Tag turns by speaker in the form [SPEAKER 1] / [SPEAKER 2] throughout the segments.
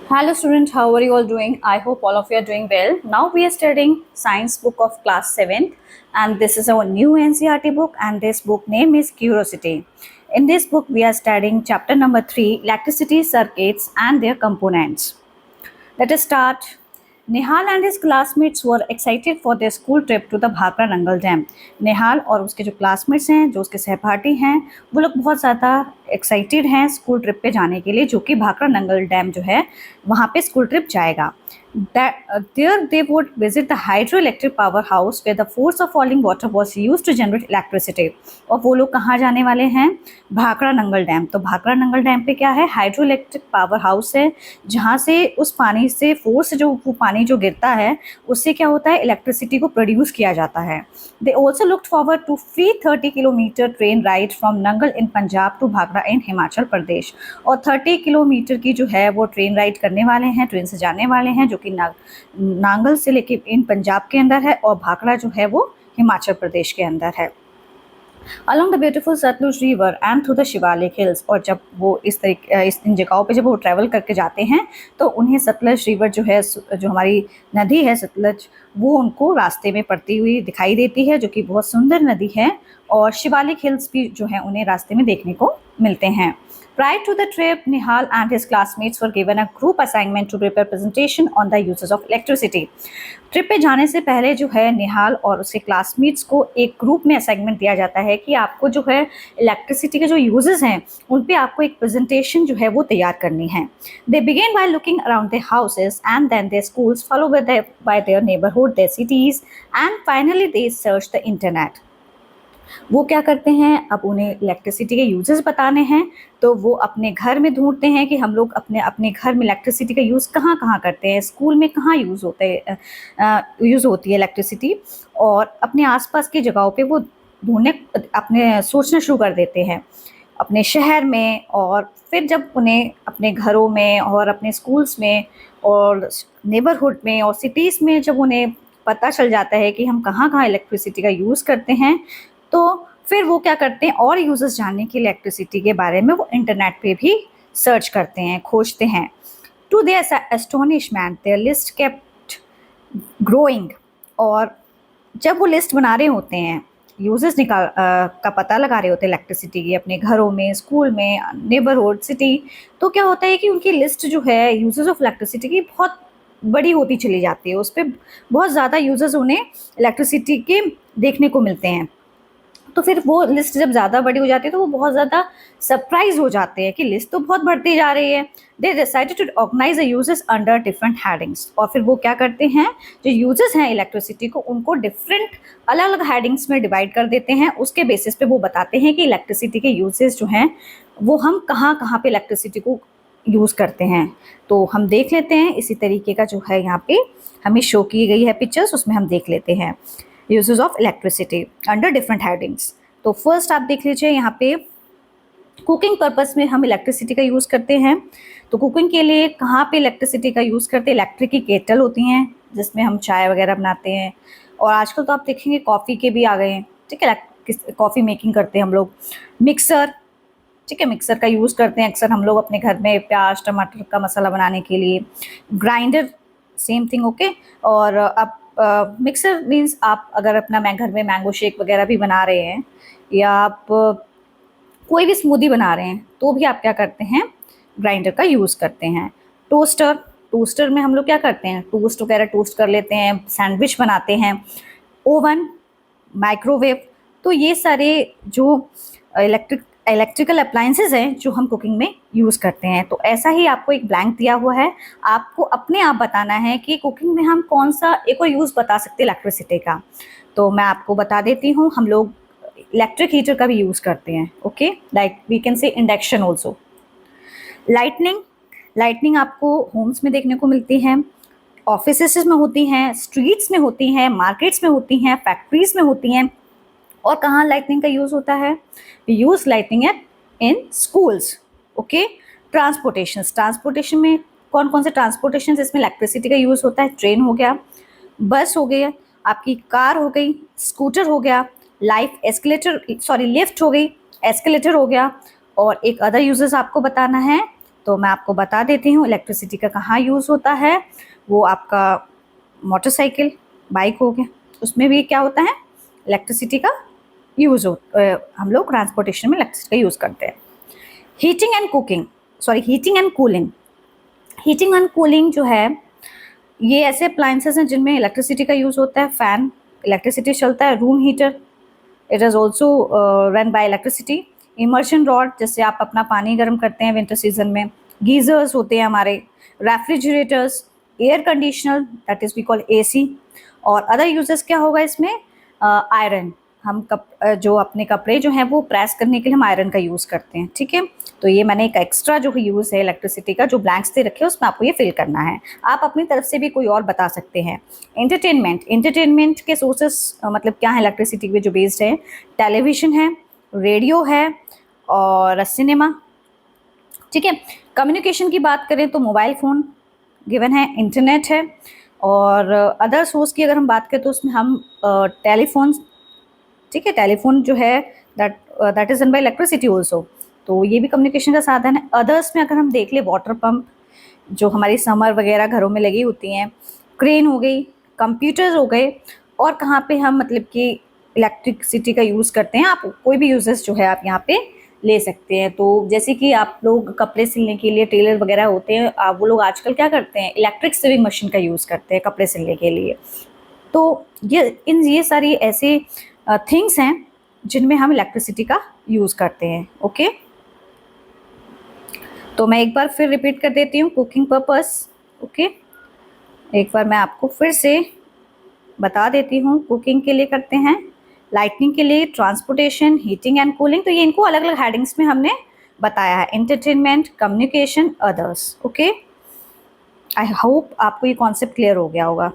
[SPEAKER 1] Hello student, how are you all doing? I hope all of you are doing well. Now we are studying science book of class 7th and this is our new NCERT book and this book name is Curiosity. In this book we are studying chapter number 3 electricity circuits and their components. Let us start. Nihal and his classmates were excited for their school trip to the Bhakra Nangal dam. Nihal और उसके जो classmates हैं, जो उसके सहपाठी हैं, वो लोग बहुत ज़्यादा एक्साइटेड हैं स्कूल ट्रिप पे जाने के लिए, जो कि भाखड़ा नंगल डैम जो है वहाँ पे स्कूल ट्रिप जाएगा. There they would visit the hydroelectric power house where the force of falling water was used to generate electricity. और वो लोग कहाँ जाने वाले हैं? भाखड़ा नंगल डैम. तो भाखड़ा नंगल डैम पे क्या है? हाइड्रो इलेक्ट्रिक पावर हाउस है, जहाँ से उस पानी से फोर्स जो वो पानी जो गिरता है उससे क्या होता है? इलेक्ट्रिसिटी को प्रोड्यूस किया जाता है. They also looked forward to free 30 kilometre train ride from Nangal in Punjab to Bhakra in Himachal Pradesh. और 30 किलोमीटर की जो है वो ट्रेन राइड करने वाले हैं, ट्रेन से जाने वाले हैं, जो कि नांगल से लेके इन पंजाब के अंदर है और भाखड़ा जो है वो हिमाचल प्रदेश के अंदर है. Along the beautiful Sutlej river and through the Shivalik hills. और जब वो इन जगहों पे जब वो ट्रैवल करके जाते हैं तो उन्हें सतलज रिवर जो है, जो हमारी नदी है सतलज, वो उनको रास्ते में पड़ती हुई दिखाई देती है, जो कि बहुत सुंदर नदी है. और शिवालिक हिल्स भी जो है उन्हें रास्ते में देखने को मिलते हैं. Prior to the trip, Nihal and his classmates were given a group assignment to prepare presentation on the uses of electricity. Trip पे जाने से पहले जो है निहाल और उसके क्लासमेट्स को एक ग्रुप में असाइनमेंट दिया जाता है कि आपको जो है इलेक्ट्रिसिटी के जो यूजेस हैं उन पे आपको एक प्रेजेंटेशन जो है वो तैयार करनी है. They begin by looking around their houses and then their schools, follow by their neighbourhood, their cities and finally they search the internet. वो क्या करते हैं? अब उन्हें इलेक्ट्रिसिटी के यूजेस बताने हैं तो वो अपने घर में ढूंढते हैं कि हम लोग अपने अपने घर में इलेक्ट्रिसिटी का यूज़ कहाँ कहाँ करते हैं, स्कूल में कहाँ यूज़ होती है इलेक्ट्रिसिटी, और अपने आसपास की जगहों पे वो ढूंढने अपने सोचना शुरू कर देते हैं अपने शहर में. और फिर जब उन्हें अपने घरों में और अपने स्कूल्स में और नेबरहुड में और सिटीज़ में जब उन्हें पता चल जाता है कि हम कहाँ कहाँ इलेक्ट्रिसिटी का यूज़ करते हैं, तो फिर वो क्या करते हैं, और यूजेस जानने के लिए इलेक्ट्रिसिटी के बारे में वो इंटरनेट पे भी सर्च करते हैं, खोजते हैं. To their astonishment their list kept growing. और जब वो लिस्ट बना रहे होते हैं, यूजेस का पता लगा रहे होते हैं इलेक्ट्रिसिटी की अपने घरों में, स्कूल में, नेबरहुड, सिटी, तो क्या होता है कि उनकी लिस्ट जो है यूजेस ऑफ इलेक्ट्रिसिटी की बहुत बड़ी होती चली जाती है. उस पर बहुत ज़्यादा यूजेस उन्हें इलेक्ट्रिसिटी के देखने को मिलते हैं. तो फिर वो लिस्ट जब ज़्यादा बड़ी हो जाती है तो वो बहुत ज़्यादा सरप्राइज हो जाते हैं कि लिस्ट तो बहुत बढ़ती जा रही है. They decided to organise the uses under different headings. और फिर वो क्या करते हैं, जो यूजेस हैं इलेक्ट्रिसिटी को, उनको डिफरेंट अलग अलग हेडिंग्स में डिवाइड कर देते हैं. उसके बेसिस पे वो बताते हैं कि इलेक्ट्रिसिटी के यूजेस जो हैं वो हम कहाँ कहाँ पे इलेक्ट्रिसिटी को यूज़ करते हैं. तो हम देख लेते हैं, इसी तरीके का जो है यहाँ पे हमें शो की गई है पिक्चर्स, उसमें हम देख लेते हैं uses of electricity under different headings. तो फर्स्ट आप देख लीजिए, यहाँ पे कुकिंग पर्पस में हम इलेक्ट्रिसिटी का यूज़ करते हैं. तो कुकिंग के लिए कहाँ पे इलेक्ट्रिसिटी का यूज़ करते हैं? इलेक्ट्रिक की केटल होती हैं जिसमें हम चाय वगैरह बनाते हैं. और आजकल तो आप देखेंगे कॉफ़ी के भी आ गए हैं, ठीक है, कॉफ़ी मेकिंग करते हैं हम लोग. मिक्सर, ठीक है, मिक्सर का यूज़ करते हैं अक्सर हम लोग अपने घर में प्याज टमाटर का मसाला बनाने के लिए. Grinder same thing, okay. और अब मिक्सर मीन्स आप अगर अपना घर में मैंगो शेक वगैरह भी बना रहे हैं या आप कोई भी स्मूदी बना रहे हैं तो भी आप क्या करते हैं, ग्राइंडर का यूज़ करते हैं. टोस्टर, टोस्टर में हम लोग क्या करते हैं, टोस्ट वगैरह टोस्ट कर लेते हैं, सैंडविच बनाते हैं. ओवन, माइक्रोवेव, तो ये सारे जो इलेक्ट्रिकल अप्लायंसेस हैं जो हम कुकिंग में यूज़ करते हैं. तो ऐसा ही आपको एक ब्लैंक दिया हुआ है, आपको अपने आप बताना है कि कुकिंग में हम कौन सा एक और यूज़ बता सकते हैं इलेक्ट्रिसिटी का. तो मैं आपको बता देती हूँ, हम लोग इलेक्ट्रिक हीटर का भी यूज़ करते हैं, okay, like we can say induction also. Lightning, lightning आपको होम्स में देखने को मिलती है, ऑफिसेस में होती हैं, स्ट्रीट्स में होती हैं, मार्केट्स में होती हैं, फैक्ट्रीज में होती हैं. और कहाँ लाइटनिंग का यूज़ होता है? Use lightning at in schools, okay. Transportation में कौन कौन से ट्रांसपोर्टेशन इसमें इलेक्ट्रिसिटी का यूज़ होता है? ट्रेन हो गया, बस हो गया, आपकी कार हो गई, स्कूटर हो गया, लिफ्ट हो गई, एस्केलेटर हो गया. और एक अदर यूजेस आपको बताना है, तो मैं आपको बता देती हूँ इलेक्ट्रिसिटी का कहाँ यूज़ होता है। वो आपका मोटरसाइकिल, बाइक हो गया, उसमें भी क्या होता है, इलेक्ट्रिसिटी का यूज़ हो, हम लोग ट्रांसपोर्टेशन में इलेक्ट्रिसिटी का यूज़ करते हैं। Heating and cooking, sorry heating and cooling. Heating and cooling जो है, ये ऐसे अप्लायंसेस हैं जिनमें इलेक्ट्रिसिटी का यूज़ होता है। फ़ैन इलेक्ट्रिसिटी चलता है, room heater it is also run by electricity. Immersion rod, जैसे आप अपना पानी गर्म करते हैं विंटर सीजन में। गीजर्स होते हैं हमारे। Refrigerators, air conditioner that is we call AC. और अदर यूजेस क्या होगा इसमें, आयरन, हम जो अपने कपड़े जो हैं वो प्रेस करने के लिए हम आयरन का यूज़ करते हैं, ठीक है। तो ये मैंने एक एक्स्ट्रा जो यूज़ है इलेक्ट्रिसिटी का, जो ब्लैंक्स दे रखे हैं उसमें आपको ये फिल करना है। आप अपनी तरफ से भी कोई और बता सकते हैं। एंटरटेनमेंट के सोर्सेस मतलब क्या है इलेक्ट्रिसिटी पे जो बेस्ड है, टेलीविज़न है, रेडियो है और सिनेमा, ठीक है। कम्युनिकेशन की बात करें तो मोबाइल फ़ोन गिवन है, इंटरनेट है। और अदर सोर्स की अगर हम बात करें तो उसमें हम टेलीफोन, ठीक है, टेलीफोन जो है that is run by electricity also, तो ये भी कम्युनिकेशन का साधन है। अदर्स में अगर हम देख ले, वाटर पंप जो हमारी समर वगैरह घरों में लगी होती हैं, क्रेन हो गई, कंप्यूटर्स हो गए। और कहाँ पे हम मतलब कि इलेक्ट्रिसिटी का यूज़ करते हैं, आप कोई भी यूजेस जो है आप यहाँ पे ले सकते हैं। तो जैसे कि आप लोग कपड़े सिलने के लिए टेलर वगैरह होते हैं, वो लोग आजकल क्या करते हैं, इलेक्ट्रिक सिविंग मशीन का यूज़ करते हैं कपड़े सिलने के लिए। तो ये सारी ऐसे थिंग्स हैं जिनमें हम इलेक्ट्रिसिटी का यूज़ करते हैं, ओके। तो मैं एक बार फिर रिपीट कर देती हूँ, कुकिंग पर्पस, ओके। एक बार मैं आपको फिर से बता देती हूँ, कुकिंग के लिए करते हैं, लाइटनिंग के लिए, ट्रांसपोर्टेशन, हीटिंग एंड कूलिंग। तो ये इनको अलग अलग हेडिंग्स में हमने बताया है, entertainment, communication, others, okay. I hope आपको ये कॉन्सेप्ट क्लियर हो गया होगा।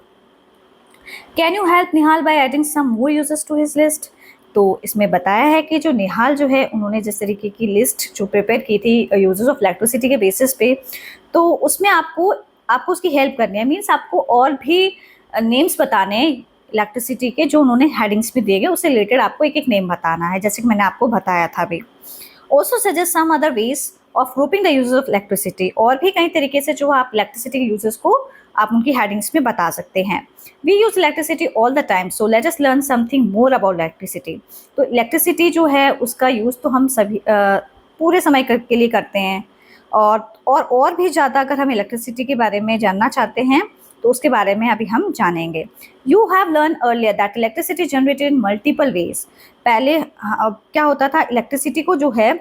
[SPEAKER 1] Can you help Nihal by adding some more users to his list. तो इसमें बताया है कि जो निहाल जो है, उन्होंने जिस तरीके की लिस्ट जो प्रिपेयर की थी यूजर्स ऑफ इलेक्ट्रिसिटी के बेसिस पे, तो उसमें आपको उसकी हेल्प करनी है। मीन्स आपको और भी नेम्स बताने हैं इलेक्ट्रिसिटी के, जो उन्होंने हेडिंग्स में दिए गए, उससे रिलेटेड आपको एक एक नेम बताना है, जैसे कि मैंने आपको बताया था अभी। Also suggest some other ways of grouping the users of electricity. और भी कई तरीके से जो आप इलेक्ट्रिसिटी के यूजर्स को आप उनकी हेडिंग्स में बता सकते हैं। We use electricity all the time, so let us learn something more about electricity. तो इलेक्ट्रिसिटी जो है उसका यूज़ तो हम सभी पूरे समय के लिए करते हैं। और भी ज़्यादा अगर हम इलेक्ट्रिसिटी के बारे में जानना चाहते हैं तो उसके बारे में अभी हम जानेंगे। You have learn earlier that electricity generated in multiple ways. पहले क्या होता था, इलेक्ट्रिसिटी को जो है,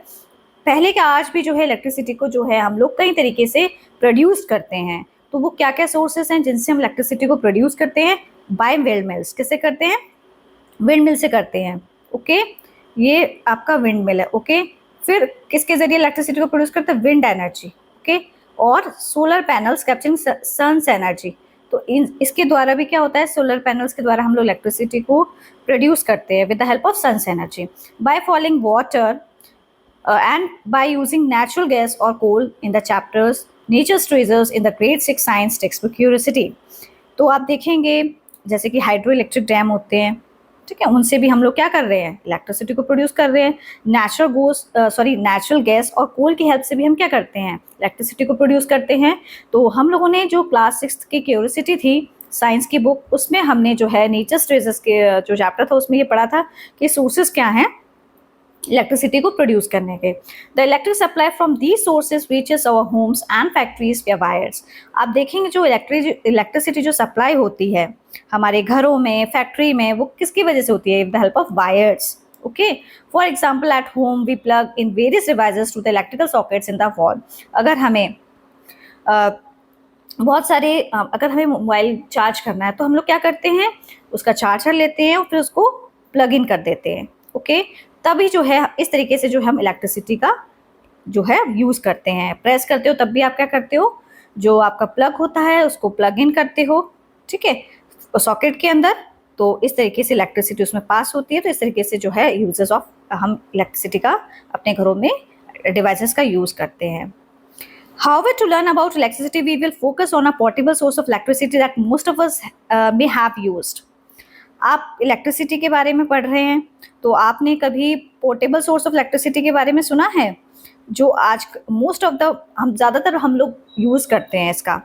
[SPEAKER 1] पहले क्या आज भी जो है इलेक्ट्रिसिटी को जो है हम लोग कई तरीके से प्रोड्यूस करते हैं। तो वो क्या क्या सोर्सेस हैं जिनसे हम इलेक्ट्रिसिटी को प्रोड्यूस करते हैं, बाय विंड मिल्स। किससे करते हैं, विंड मिल से करते हैं, ओके। ये आपका विंड मिल है, ओके। फिर किसके जरिए इलेक्ट्रिसिटी को प्रोड्यूस करते हैं, विंड एनर्जी, ओके। और solar panels capturing sun's energy. तो इसके द्वारा भी क्या होता है, सोलर पैनल्स के द्वारा हम लोग इलेक्ट्रिसिटी को प्रोड्यूस करते हैं with the help of sun's energy. By falling water and by using natural gas or coal in the chapters Nature's Treasures in the grade 6 science textbook Curiosity। तो आप देखेंगे जैसे कि हाइड्रो इलेक्ट्रिक डैम होते हैं, ठीक है, उनसे भी हम लोग क्या कर रहे हैं, इलेक्ट्रिसिटी को प्रोड्यूस कर रहे हैं। नेचुरल गैस और कोल की हेल्प से भी हम क्या करते हैं, इलेक्ट्रिसिटी को प्रोड्यूस करते हैं। तो हम लोगों ने जो क्लास 6 की क्यूरियोसिटी थी साइंस की बुक, उसमें हमने जो है नेचर्स ट्रेजर्स के जो चैप्टर था उसमें ये पढ़ा था कि सोर्सेज क्या हैं इलेक्ट्रिसिटी को प्रोड्यूस करने के। The electric supply from these sources reaches our homes and factories via wires. आप देखेंगे जो इलेक्ट्रिसिटी जो सप्लाई होती है हमारे घरों में, फैक्ट्री में, वो किसकी वजह से होती है, with the help of wires, okay. For example at home we plug in various devices to the electrical sockets in the wall. अगर हमें बहुत सारे अगर हमें मोबाइल चार्ज करना है तो हम लोग क्या करते हैं, उसका चार्जर लेते हैं और फिर उसको प्लग इन कर देते हैं, ओके। तभी जो है इस तरीके से जो हम इलेक्ट्रिसिटी का जो है यूज़ करते हैं। प्रेस करते हो तब भी आप क्या करते हो, जो आपका प्लग होता है उसको प्लग इन करते हो, ठीक है, सॉकेट के अंदर। तो इस तरीके से इलेक्ट्रिसिटी उसमें पास होती है। तो इस तरीके से जो है यूजेस ऑफ हम इलेक्ट्रिसिटी का अपने घरों में डिवाइसेस का यूज़ करते हैं। However, to learn about electricity, we will focus on a portable source of electricity that most of us may have used. आप इलेक्ट्रिसिटी के बारे में पढ़ रहे हैं तो आपने कभी पोर्टेबल सोर्स ऑफ इलेक्ट्रिसिटी के बारे में सुना है? जो आज मोस्ट ऑफ द हम ज़्यादातर हम लोग यूज़ करते हैं इसका।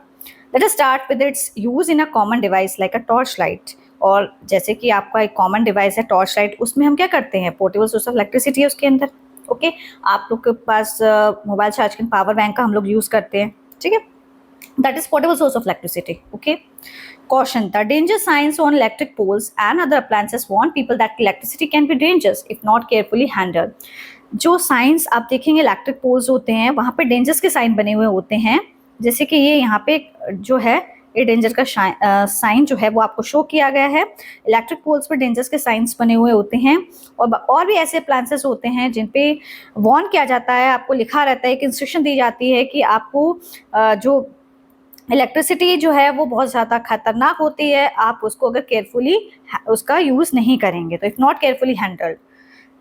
[SPEAKER 1] Let us start with its use in a common device like a torch light. और जैसे कि आपका एक कॉमन डिवाइस है टॉर्च लाइट, उसमें हम क्या करते हैं, पोर्टेबल सोर्स ऑफ इलेक्ट्रिसिटी है उसके अंदर। ओके, आप लोग के पास मोबाइल चार्ज के पावर बैंक का हम लोग यूज़ करते हैं, ठीक है, that is portable source of electricity. Okay, caution: the danger signs on electric poles and other appliances warn people that electricity can be dangerous if not carefully handled. जो science आप देखेंगे इलेक्ट्रिक पोल्स होते हैं वहाँ पे dangers के sign बने हुए होते हैं, जैसे कि ये यहाँ पे जो है ये डेंजर का साइन जो है वो आपको शो किया गया है। इलेक्ट्रिक पोल्स पर डेंजर्स के साइंस बने हुए होते हैं। और भी ऐसे अप्लायंसेस होते हैं जिन पे वार्न किया जाता है, आपको लिखा रहता है, एक इंस्ट्रक्शन दी जाती है कि आपको जो इलेक्ट्रिसिटी जो है वो बहुत ज़्यादा खतरनाक होती है, आप उसको अगर केयरफुली उसका यूज़ नहीं करेंगे तो if not carefully handled,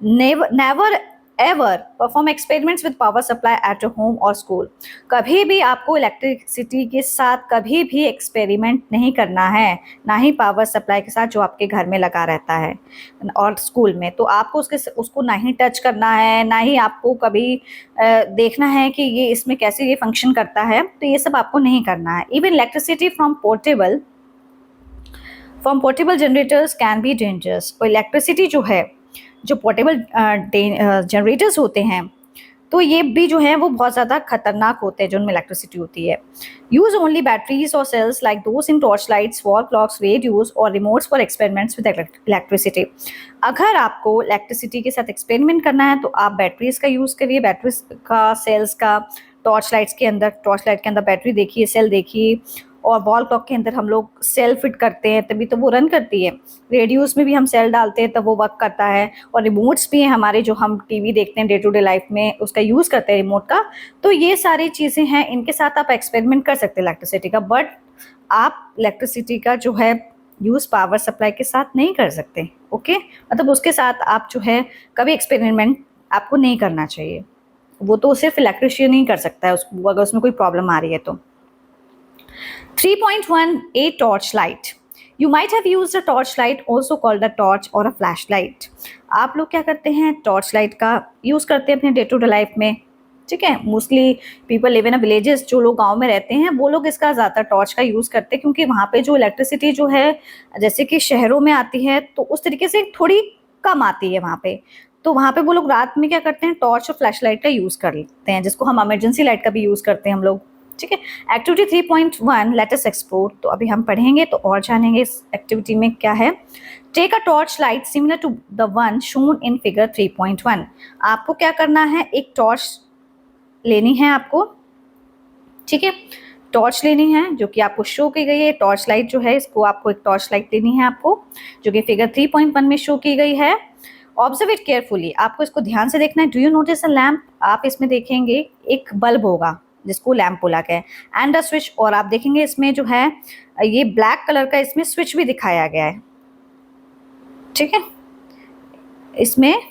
[SPEAKER 1] never ever perform experiments with power supply at a home और स्कूल। कभी भी आपको इलेक्ट्रिसिटी के साथ कभी भी एक्सपेरिमेंट नहीं करना है, ना ही पावर सप्लाई के साथ जो आपके घर में लगा रहता है और स्कूल में। तो आपको उसको ना ही टच करना है, ना ही आपको कभी देखना है कि ये इसमें कैसे ये फंक्शन करता है, तो ये सब आपको नहीं करना है। Even electricity from portable generators can be dangerous. और इलेक्ट्रिसिटी जो है, जो पोर्टेबल जनरेटर्स होते हैं, तो ये भी जो है वो बहुत ज़्यादा खतरनाक होते हैं जो उनमें इलेक्ट्रिसिटी होती है। यूज़ ओनली बैटरीज और cells like those in torch lights, wall clocks, radios और remotes for experiments with electricity. अगर आपको इलेक्ट्रिसिटी के साथ एक्सपेरिमेंट करना है तो आप बैटरीज का यूज़ करिए, बैटरीज का, सेल्स का। टॉर्च लाइट के अंदर बैटरी देखिए, सेल देखिए, और वॉल क्लॉक के अंदर हम लोग सेल फिट करते हैं तभी तो वो रन करती है। रेडियोस में भी हम सेल डालते हैं तब वो वर्क करता है। और रिमोट्स भी हैं हमारे, जो हम टीवी देखते हैं डे टू डे लाइफ में, उसका यूज़ करते हैं रिमोट का। तो ये सारी चीज़ें हैं, इनके साथ आप एक्सपेरिमेंट कर सकते हैं इलेक्ट्रिसिटी का, बट आप इलेक्ट्रिसिटी का जो है यूज़ पावर सप्लाई के साथ नहीं कर सकते। ओके, मतलब उसके साथ आप जो है कभी एक्सपेरिमेंट आपको नहीं करना चाहिए। वो तो सिर्फ इलेक्ट्रिशियन ही कर सकता है, उसको अगर उसमें कोई प्रॉब्लम आ रही है तो। 3.1 A torch light. You might have used a torch light, also called a torch or a flashlight. आप लोग क्या करते हैं, टॉर्च लाइट का यूज़ करते हैं अपने डे टू डे लाइफ में, ठीक है। Mostly people live in a villages, जो लोग गांव में रहते हैं वो लोग इसका ज़्यादातर टॉर्च का यूज़ करते हैं, क्योंकि वहाँ पे जो इलेक्ट्रिसिटी जो है जैसे कि शहरों में आती है तो उस तरीके से थोड़ी कम आती है वहाँ पे। तो वहाँ पे वो लोग रात में क्या करते हैं, टॉर्च और फ्लैश लाइट का यूज़ कर लेते हैं, जिसको हम इमरजेंसी लाइट का भी यूज़ करते हैं हम लोग, ठीक है। Activity 3.1 let us explore. तो अभी हम पढ़ेंगे तो और जानेंगे इस एक्टिविटी में क्या है। Take a torch light similar to the one shown in figure 3.1। आपको क्या करना है, एक टॉर्च लेनी है आपको, ठीक है। टॉर्च लेनी है जो कि आपको शो की गई है। टॉर्च लाइट जो है, इसको आपको एक टॉर्च लाइट लेनी है आपको, जो कि फिगर 3.1 में शो की गई है। ऑब्जर्व इट केयरफुली, आपको इसको ध्यान से देखना है। Do you notice a lamp? आप इसमें देखेंगे एक बल्ब होगा जिसको लैम्प बोला गया है, एंड अ स्विच। और आप देखेंगे इसमें जो है ये ब्लैक कलर का इसमें स्विच भी दिखाया गया है, ठीक है। इसमें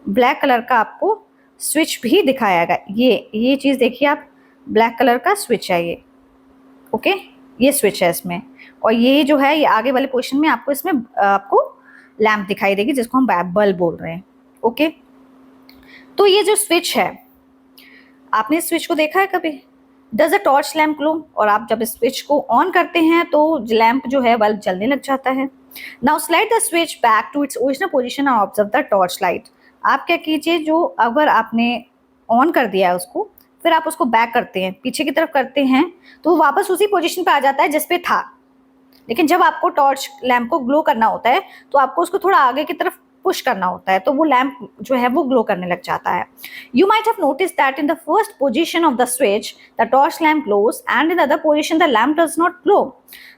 [SPEAKER 1] ब्लैक कलर का आपको स्विच भी दिखाया गया। ये चीज़ देखिए आप, ब्लैक कलर का स्विच है ये, ओके, ये स्विच है इसमें। और ये जो है ये आगे वाले पोर्शन में आपको इसमें आपको लैम्प दिखाई देगी, जिसको हम बल्ब बोल रहे हैं, ओके। तो ये जो स्विच है, आपने इस स्विच को देखा है कभी? Does a torch lamp glow? और आप जब इस स्विच को ऑन करते हैं तो लैम्प जो है बल्ब जलने लग जाता है। Now slide the switch back to its original position and observe the torch light. आप क्या कीजिए, जो अगर आपने ऑन कर दिया है उसको, फिर आप उसको बैक करते हैं, पीछे की तरफ करते हैं, तो वो वापस उसी पोजीशन पे आ जाता है जिस पे था। लेकिन जब आपको टॉर्च लैम्प को ग्लो करना होता है तो आपको उसको थोड़ा आगे की तरफ पुश करना होता है, तो वो लैम्प जो है वो ग्लो करने लग जाता है। You might have notice that in the first position of the switch the torch lamp glows and in the other position the lamp does not glow.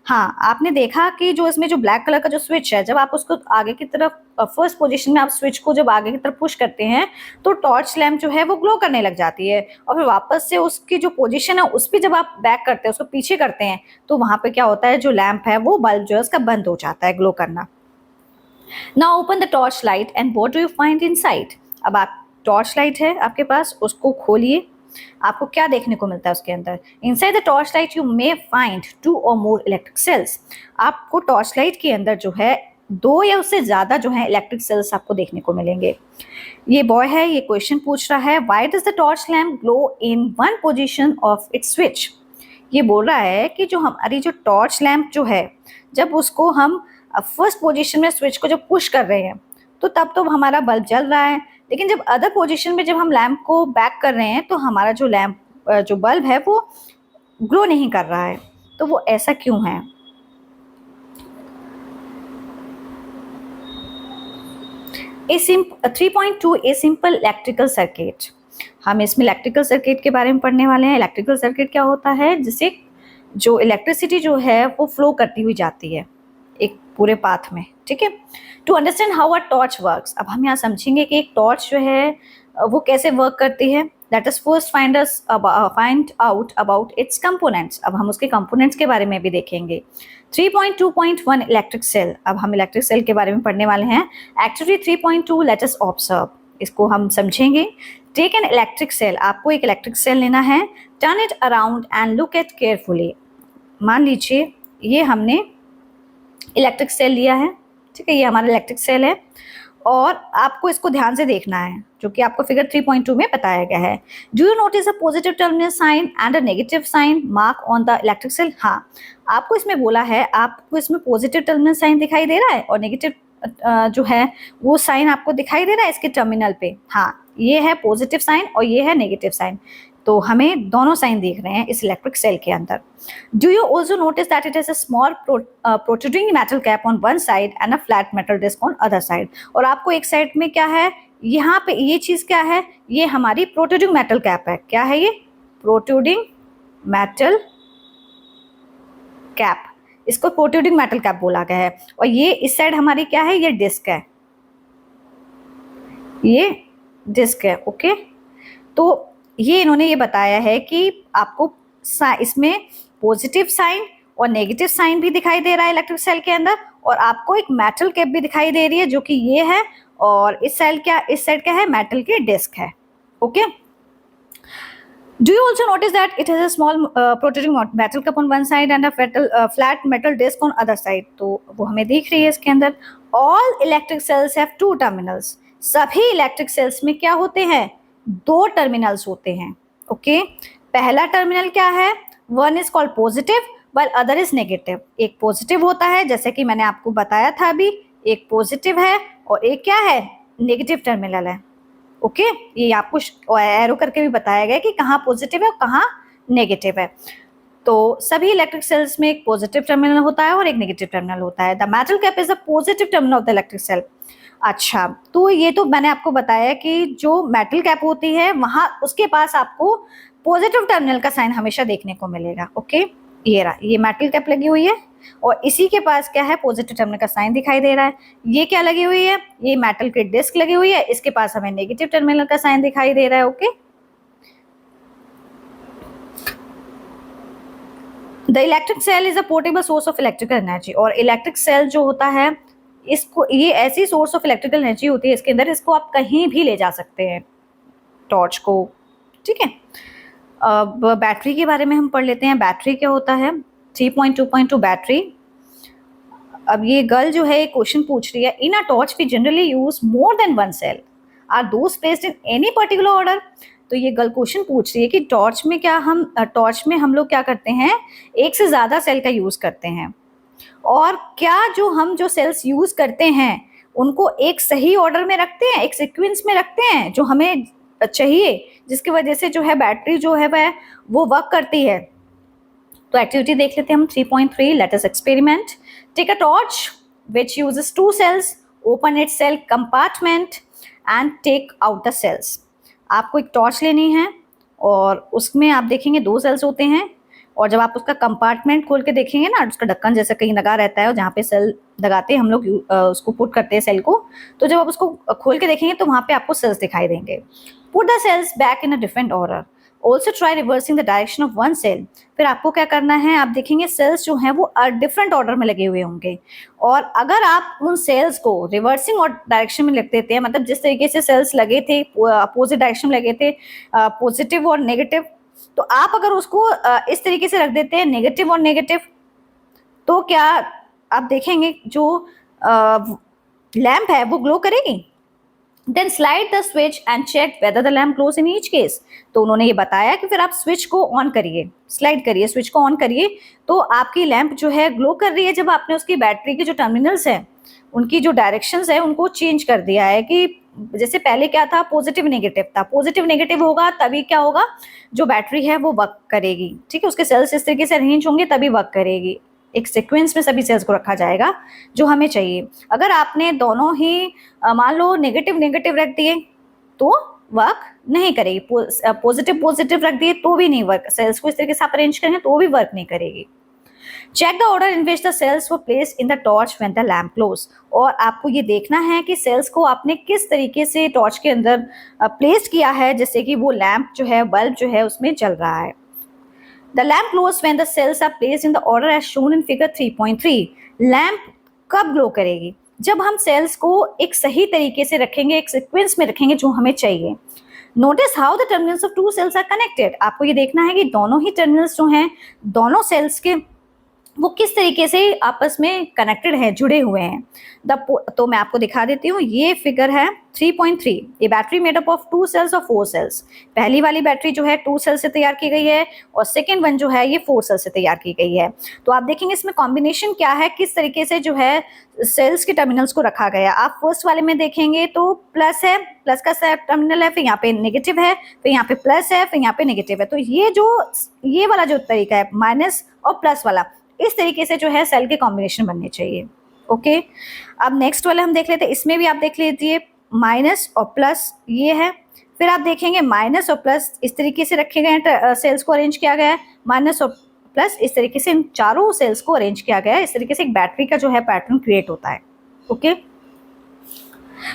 [SPEAKER 1] हाँ, आपने देखा कि जो इसमें जो ब्लैक कलर का जो स्विच है, जब आप उसको आगे की तरफ फर्स्ट पोजीशन में आप स्विच को जब आगे की तरफ पुश करते हैं तो टॉर्च लैम्प जो है वो ग्लो करने लग जाती है। और फिर वापस से उसकी जो पोजीशन है उस पर जब आप बैक करते हैं, उसको पीछे करते हैं, तो वहाँ पे क्या होता है, जो लैम्प है वो बल्ब जो है उसका बंद हो जाता है ग्लो करना। Now open the torch light and what do you find inside? अब आप टॉर्च लाइट है आपके पास, उसको खोलिए, आपको क्या देखने को मिलता है उसके अंदर। Inside the torch light you may find 2 or more electric sales. आपको टॉर्च लाइट के अंदर जो है दो या उससे ज़्यादा जो है इलेक्ट्रिक सेल्स आपको देखने को मिलेंगे। ये बॉय है, ये क्वेश्चन पूछ रहा है why does the torch lamp glow in one position of its switch. ये बोल रहा है कि जो हमारी जो टॉर्च लैम्प जो है, जब उसको हम फर्स्ट पोजीशन में स्विच को जब पुश कर रहे हैं तो तब तो हमारा बल्ब जल रहा है, लेकिन जब अदर पोजीशन में जब हम लैम्प को बैक कर रहे हैं तो हमारा जो लैम्प जो बल्ब है वो ग्लो नहीं कर रहा है। तो वो ऐसा क्यों है? ए 3.2 ए सिंपल इलेक्ट्रिकल सर्किट। हम इसमें इलेक्ट्रिकल सर्किट के बारे में पढ़ने वाले हैं। इलेक्ट्रिकल सर्किट क्या होता है? जिसे जो इलेक्ट्रिसिटी जो है वो फ्लो करती हुई जाती है एक पूरे पाथ में, ठीक है। To understand how a torch works, अब हम यहाँ समझेंगे कि एक टॉर्च जो है वो कैसे वर्क करती है। That is first find out about it's components. अब हम उसके कंपोनेंट्स के बारे में भी देखेंगे। 3.2.1 इलेक्ट्रिक सेल, अब हम इलेक्ट्रिक सेल के बारे में पढ़ने वाले हैं। एक्चुअली 3.2 लेट अस ऑब्जर्व, इसको हम समझेंगे। टेक एन इलेक्ट्रिक सेल, आपको एक इलेक्ट्रिक सेल लेना है। Turn it around and look at carefully. मान लीजिए ये हमने इलेक्ट्रिक सेल लिया है, ठीक है, ये हमारा इलेक्ट्रिक सेल है और आपको इसको ध्यान से देखना है जो कि आपको फिगर 3.2 में बताया गया है। Do you notice a positive terminal sign and a negative sign mark on the electric cell? हाँ, आपको इसमें बोला है, आपको इसमें पॉजिटिव टर्मिनल साइन दिखाई दे रहा है और नेगेटिव जो है वो साइन आपको दिखाई दे रहा है इसके टर्मिनल पे। हाँ, ये है पॉजिटिव साइन और ये है नेगेटिव साइन, तो हमें दोनों साइन दिख रहे हैं इस इलेक्ट्रिक सेल के अंदर। Do you also notice that it is a small protruding metal cap on one side and a flat metal disc on other side. और आपको एक साइड में क्या है, यहाँ पे ये चीज़ क्या है, ये हमारी प्रोट्रूडिंग मेटल कैप है। क्या है ये? प्रोट्रूडिंग मेटल कैप, इसको प्रोट्रूडिंग मेटल कैप बोला गया है। और ये इस साइड हमारी क्या है, ये डिस्क है, ये डिस्क है। ओके, तो ये इन्होंने ये बताया है कि आपको इसमें पॉजिटिव साइन और नेगेटिव साइन भी दिखाई दे रहा है इलेक्ट्रिक सेल के अंदर, और आपको एक मेटल कैप भी दिखाई दे रही है जो कि ये है, और इस साइड क्या है, मेटल की डिस्क है। Okay, do you also notice that it has a small protruding metal cap on one side and a flat metal disc on other side. तो वो हमें दिख रही है इसके अंदर। All electric cells have two terminals, सभी इलेक्ट्रिक सेल्स में क्या होते हैं, दो टर्मिनल्स होते हैं। ओके, पहला टर्मिनल क्या है, one is called positive while other is negative. एक पॉजिटिव होता है जैसे कि मैंने आपको बताया था अभी, एक पॉजिटिव है और एक क्या है, नेगेटिव टर्मिनल है। ओके, ये आपको एरो करके भी बताया गया कि कहाँ पॉजिटिव है और कहाँ नेगेटिव है। तो सभी इलेक्ट्रिक सेल्स में एक पॉजिटिव टर्मिनल होता है और एक नेगेटिव टर्मिनल होता है। The metal cap is the positive terminal of the electric cell. अच्छा, तो ये तो मैंने आपको बताया कि जो मेटल कैप होती है वहाँ उसके पास आपको पॉजिटिव टर्मिनल का साइन हमेशा देखने को मिलेगा। ओके, ये रहा, ये मेटल कैप लगी हुई है और इसी के पास क्या है, पॉजिटिव टर्मिनल का साइन दिखाई दे रहा है। ये क्या लगी हुई है, ये मेटल की डिस्क लगी हुई है, इसके पास हमें नेगेटिव टर्मिनल का साइन दिखाई दे रहा है। Okay, the electric cell is a portable source of electrical energy. और इलेक्ट्रिक सेल जो होता है, इसको ये ऐसी सोर्स ऑफ इलेक्ट्रिकल एनर्जी होती है इसके अंदर, इसको आप कहीं भी ले जा सकते हैं टॉर्च को, ठीक है। अब बैटरी के बारे में हम पढ़ लेते हैं। बैटरी क्या होता है, 3.2.2 बैटरी। अब ये गर्ल जो है क्वेश्चन पूछ रही है, in a torch we generally use more than one cell, are those placed in any particular order. तो ये गर्ल क्वेश्चन पूछ रही है कि टॉर्च में क्या हम लोग क्या करते हैं, एक से ज़्यादा सेल का यूज़ करते हैं, और क्या जो सेल्स यूज़ करते हैं उनको एक सही ऑर्डर में रखते हैं, एक सीक्वेंस में रखते हैं जो हमें चाहिए, जिसकी वजह से जो है बैटरी जो है वह वो वर्क करती है। तो एक्टिविटी देख लेते हैं हम 3.3, let us experiment. Take a torch which uses two cells, open its cell compartment and take out the cells. आपको एक टॉर्च लेनी है और उसमें आप देखेंगे दो सेल्स होते हैं, और जब आप उसका कंपार्टमेंट खोल के देखेंगे ना, उसका ढक्कन जैसा कहीं लगा रहता है और जहाँ पे सेल लगाते हैं हम लोग उसको पुट करते हैं सेल को, तो जब आप उसको खोल के देखेंगे तो वहाँ पे आपको सेल्स दिखाई देंगे। Put the cells back in a different order, also try reversing the direction of one cell. फिर आपको क्या करना है, आप देखेंगे सेल्स जो हैं वो डिफरेंट ऑर्डर में लगे हुए होंगे, और अगर आप उन सेल्स को रिवर्सिंग और डायरेक्शन में लिख देते हैं, मतलब जिस तरीके से सेल्स लगे थे अपोजिट डायरेक्शन में लगे थे, पॉजिटिव और नेगेटिव, तो आप अगर उसको इस तरीके से रख देते हैं नेगेटिव और नेगेटिव, तो क्या आप देखेंगे जो लैम्प है वो ग्लो करेगी। Then slide the switch and check whether the lamp glows in each case. तो उन्होंने ये बताया कि फिर आप स्विच को ऑन करिए, स्लाइड करिए, स्विच को ऑन करिए, तो आपकी लैम्प जो है ग्लो कर रही है जब आपने उसकी बैटरी के जो टर्मिनल्स हैं उनकी जो डायरेक्शंस है उनको चेंज कर दिया है। कि जैसे पहले क्या था, पॉजिटिव नेगेटिव था, पॉजिटिव नेगेटिव होगा तभी क्या होगा, जो बैटरी है वो वर्क करेगी। ठीक है, उसके सेल्स इस तरीके से अरेंज होंगे तभी वर्क करेगी। एक सीक्वेंस में सभी सेल्स को रखा जाएगा जो हमें चाहिए। अगर आपने दोनों ही मान लो नेगेटिव नेगेटिव रख दिए तो वर्क नहीं करेगी, पॉजिटिव पॉजिटिव रख दिए तो भी नहीं वर्क, सेल्स को इस तरीके से आप अरेंज करेंगे तो भी वर्क नहीं करेगी। Check the order in which the cells were placed in the torch when the lamp glows. और आपको ये देखना है कि सेल्स को आपने किस तरीके से टॉर्च के अंदर प्लेस किया है, जैसे कि वो लैम्प जो है, बल्ब जो है उसमें चल रहा है। The lamp glows when the cells are placed in the order as shown in figure 3.3। Lamp कब ग्लो करेगी, जब हम सेल्स को एक सही तरीके से रखेंगे, एक सीक्वेंस में रखेंगे जो हमें चाहिए। Notice how the terminals of two cells are connected. आपको ये देखना है कि दोनों ही टर्मिनल्स जो हैं दोनों सेल्स के वो किस तरीके से आपस में कनेक्टेड हैं, जुड़े हुए हैं। तो मैं आपको दिखा देती हूँ, ये फिगर है 3.3। ये battery made up of 2 cells और 4 सेल्स। पहली वाली बैटरी जो है 2 सेल से तैयार की गई है और सेकेंड वन जो है ये 4 सेल से तैयार की गई है। तो आप देखेंगे इसमें कॉम्बिनेशन क्या है, किस तरीके से जो है सेल्स के टर्मिनल्स को रखा गया। आप फर्स्ट वाले में देखेंगे तो प्लस है, प्लस का टर्मिनल है, फिर यहाँ पे नेगेटिव है, फिर यहाँ पे प्लस है, फिर यहाँ पे नेगेटिव है। तो ये वाला जो तरीका है माइनस और प्लस वाला, इस तरीके से जो है सेल के कॉम्बिनेशन बनने चाहिए। ओके, अब नेक्स्ट वाला हम देख लेते हैं। इसमें भी आप देख लीजिए माइनस और प्लस ये है, फिर आप देखेंगे माइनस और प्लस इस तरीके से रखे गए हैं, सेल्स को अरेंज किया गया है, माइनस और प्लस इस तरीके से इन चारों सेल्स को अरेंज किया गया है। इस तरीके से एक बैटरी का जो है पैटर्न क्रिएट होता है। Okay,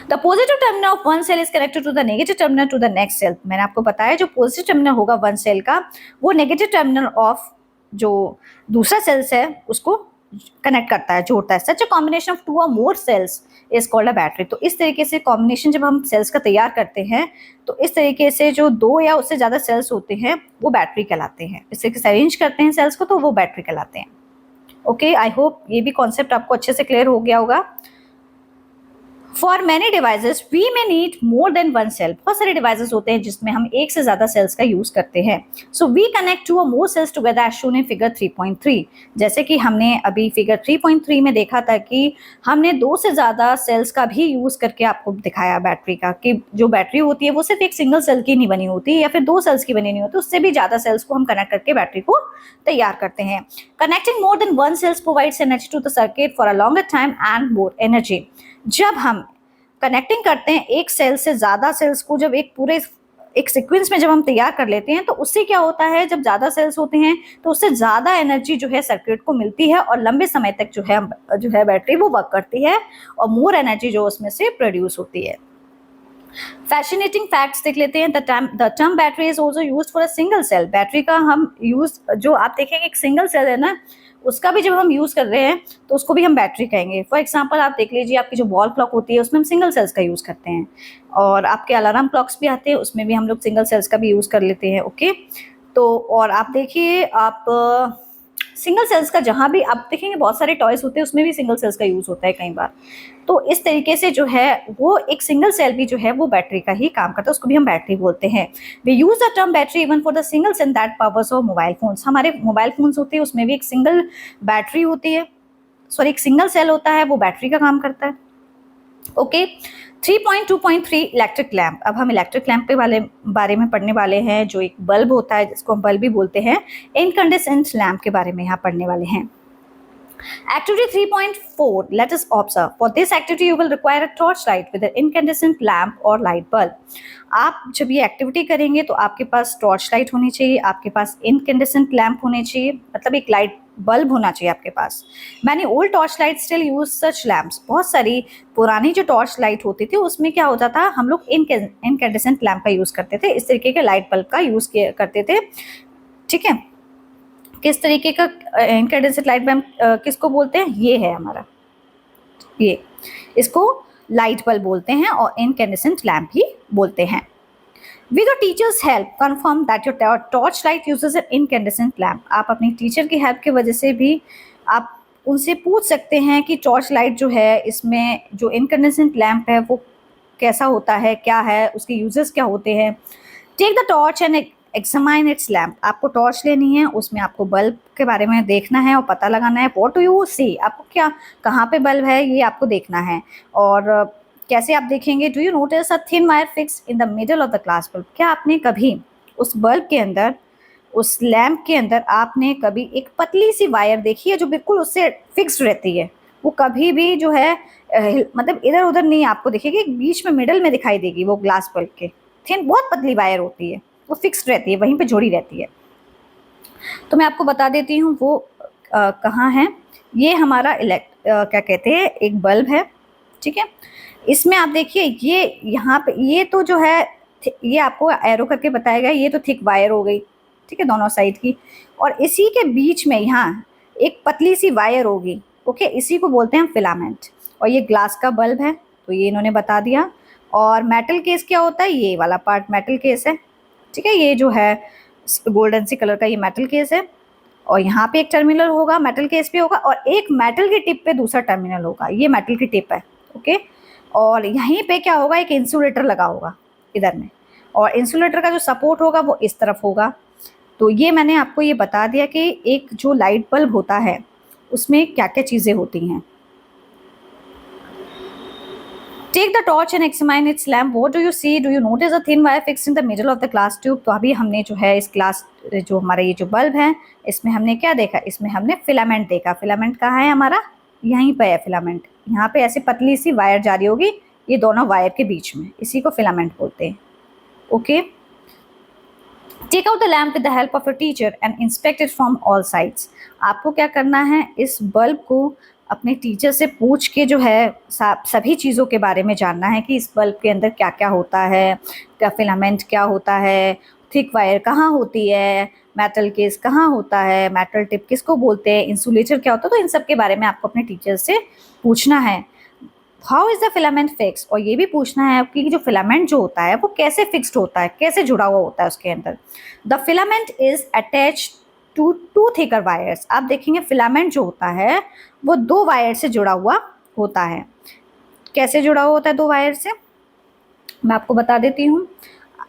[SPEAKER 1] the positive terminal of one cell is connected to the negative terminal to the next cell. मैंने आपको बताया जो पॉजिटिव टर्मिनल होगा वन सेल का, वो नेगेटिव टर्मिनल ऑफ जो दूसरा सेल्स है उसको कनेक्ट करता है, जोड़ता है। सच अ कॉम्बिनेशन ऑफ 2 और more cells is called a battery. तो इस तरीके से कॉम्बिनेशन जब हम सेल्स का तैयार करते हैं तो इस तरीके से जो 2 या उससे ज़्यादा सेल्स होते हैं वो बैटरी कहलाते हैं। इस तरीके से अरेंज करते हैं सेल्स को तो वो बैटरी कहलाते हैं। ओके, आई होप ये भी कॉन्सेप्ट आपको अच्छे से क्लियर हो गया होगा। For many devices we may need more than one cell. बहुत सारे डिवाइसेस होते हैं जिसमें हम एक से ज़्यादा सेल्स का यूज़ करते हैं। So we connect two or more cells together as shown in figure 3.3। जैसे कि हमने अभी फिगर 3.3 में देखा था कि हमने 2 से ज़्यादा सेल्स का भी यूज़ करके आपको दिखाया बैटरी का, कि जो बैटरी होती है वो सिर्फ एक सिंगल सेल की नहीं बनी होती या फिर 2 सेल्स की बनी नहीं होती, उससे भी ज़्यादा सेल्स को हम कनेक्ट करके बैटरी को तैयार करते हैं। Connecting more than one cells provides energy to the circuit for a longer time and more energy. जब हम कनेक्टिंग करते हैं एक सेल से ज़्यादा सेल्स को, जब एक पूरे एक सीक्वेंस में जब हम तैयार कर लेते हैं तो उससे क्या होता है, जब ज़्यादा सेल्स होते हैं तो उससे ज़्यादा एनर्जी जो है सर्किट को मिलती है और लंबे समय तक जो है बैटरी वो वर्क करती है और मोर एनर्जी जो उसमें से प्रोड्यूस होती है। फैसिनेटिंग फैक्ट्स देख लेते हैं। The term battery is also use for a single cell. Battery का हम यूज, जो आप देखेंगे एक सिंगल सेल है ना, उसका भी जब हम यूज़ कर रहे हैं तो उसको भी हम बैटरी कहेंगे। फॉर एग्जांपल आप देख लीजिए, आपकी जो वॉल क्लॉक होती है उसमें हम सिंगल सेल्स का यूज़ करते हैं, और आपके अलार्म क्लॉक्स भी आते हैं उसमें भी हम लोग सिंगल सेल्स का भी यूज़ कर लेते हैं। ओके, तो और आप देखिए, आप सिंगल सेल्स का जहाँ भी आप देखेंगे बहुत सारे टॉयज होते हैं उसमें भी सिंगल सेल्स का यूज़ होता है कई बार। तो इस तरीके से जो है वो एक सिंगल सेल भी जो है वो बैटरी का ही काम करता है, उसको भी हम बैटरी बोलते हैं। We use the term battery even for the single cell that powers of mobile phones. हमारे मोबाइल फोन्स होते हैं उसमें भी एक सिंगल बैटरी होती है, सॉरी एक सिंगल सेल होता है, वो बैटरी का काम करता है। Okay, 3.2.3 electric lamp. अब हम इलेक्ट्रिक लैम्प के बारे में पढ़ने वाले हैं, जो एक बल्ब होता है जिसको हम बल्ब भी बोलते हैं। इनकैंडेसेंट लैम्प के बारे में यहाँ पढ़ने वाले हैं। Activity 3.4, let us observe. For this activity you will require a torchlight with an incandescent lamp or light bulb. आप जब ये एक्टिविटी करेंगे तो आपके पास टॉर्च लाइट होनी चाहिए, आपके पास इनकैंडेसेंट लैम्प होने चाहिए, मतलब एक लाइट बल्ब होना चाहिए आपके पास। Many old torch light still use such lamps. बहुत सारी पुरानी जो टॉर्च लाइट होती थी उसमें क्या होता था, हम लोग इनकैंडेसेंट लैम्प का यूज़ करते थे, इस तरीके के लाइट बल्ब का यूज़ करते थे। ठीक है, किस तरीके का इनकैंडेसेंट लाइट बल्ब किसको बोलते हैं, ये है हमारा, ये इसको लाइट बल्ब बोलते हैं और इनकैंडेसेंट लैम्प भी बोलते हैं। With your teacher's help confirm that your torch light uses an incandescent lamp. आप अपनी टीचर की हेल्प की वजह से भी आप उनसे पूछ सकते हैं कि टॉर्च लाइट जो है, इसमें जो इनकैंडेसेंट लैम्प है वो कैसा होता है, क्या है, उसके यूजेस क्या होते हैं। Take the torch and examine its lamp. आपको टॉर्च लेनी है, उसमें आपको बल्ब के बारे में देखना है और पता लगाना है। व्हाट डू यू सी, आपको क्या, कहाँ पे बल्ब है ये आपको देखना है। और कैसे आप देखेंगे, do you notice a thin wire fix in the middle of the glass bulb. क्या आपने कभी उस बल्ब के अंदर, उस लैम्प के अंदर आपने कभी एक पतली सी वायर देखी है जो बिल्कुल उससे फिक्स्ड रहती है। वो कभी भी जो है मतलब इधर उधर नहीं आपको दिखेगी, एक बीच में मिडल में दिखाई देगी वो ग्लास बल्ब के। थिन बहुत पतली वायर होती है, वो फिक्स्ड रहती है, वहीं पे जुड़ी रहती है। तो मैं आपको बता देती हूँ वो कहाँ है। ये हमारा क्या कहते हैं, एक बल्ब है, ठीक है। इसमें आप देखिए, ये यहाँ पे ये तो जो है, ये आपको एरो करके बताएगा, ये तो थिक वायर हो गई, ठीक है, दोनों साइड की। और इसी के बीच में यहाँ एक पतली सी वायर होगी, ओके, इसी को बोलते हैं फिलामेंट। और ये ग्लास का बल्ब है, तो ये इन्होंने बता दिया। और मेटल केस क्या होता है, ये वाला पार्ट मेटल केस है, ठीक है। ये जो है गोल्डन सी कलर का ये मेटल केस है। और यहाँ पे एक टर्मिनल होगा, मेटल केस पे होगा, और एक मेटल की टिप पे दूसरा टर्मिनल होगा, ये मेटल की टिप है, ओके। और यहीं पे क्या होगा, एक इंसुलेटर लगा होगा इधर में, और इंसुलेटर का जो सपोर्ट होगा वो इस तरफ होगा। तो ये मैंने आपको ये बता दिया कि एक जो लाइट बल्ब होता है उसमें क्या क्या चीज़ें होती हैं। Take the torch and examine its lamp. What do you see, do you notice a thin wire fix in the middle of the glass tube. तो अभी हमने जो है इस ग्लास, जो हमारा ये जो बल्ब है, इसमें हमने क्या देखा, इसमें हमने फिलामेंट देखा। फिलामेंट कहाँ है हमारा, यहीं पर है फिलामेंट। यहाँ पे ऐसी पतली सी वायर जा रही होगी, ये दोनों वायर के बीच में, इसी को फिलामेंट बोलते हैं, okay. Take out the lamp with the help of your teacher and inspect it from all sides. आपको क्या करना है, इस बल्ब को अपने टीचर से पूछ के जो है सभी चीज़ों के बारे में जानना है कि इस बल्ब के अंदर क्या क्या होता है, क्या फिलामेंट क्या होता है, थिक वायर कहाँ होती है, मेटल केस कहाँ होता है, मेटल टिप किसको बोलते हैं, इंसुलेटर क्या होता है। तो इन सब के बारे में आपको अपने टीचर से पूछना है। How is the filament fix, और ये भी पूछना है कि जो फिलामेंट जो होता है वो कैसे फिक्स्ड होता है, कैसे जुड़ा हुआ होता है उसके अंदर। The filament is attach to two thicker wires. आप देखेंगे फिलामेंट जो होता है वो दो वायर से जुड़ा हुआ होता है। कैसे जुड़ा हुआ होता है दो वायर से, मैं आपको बता देती हूँ।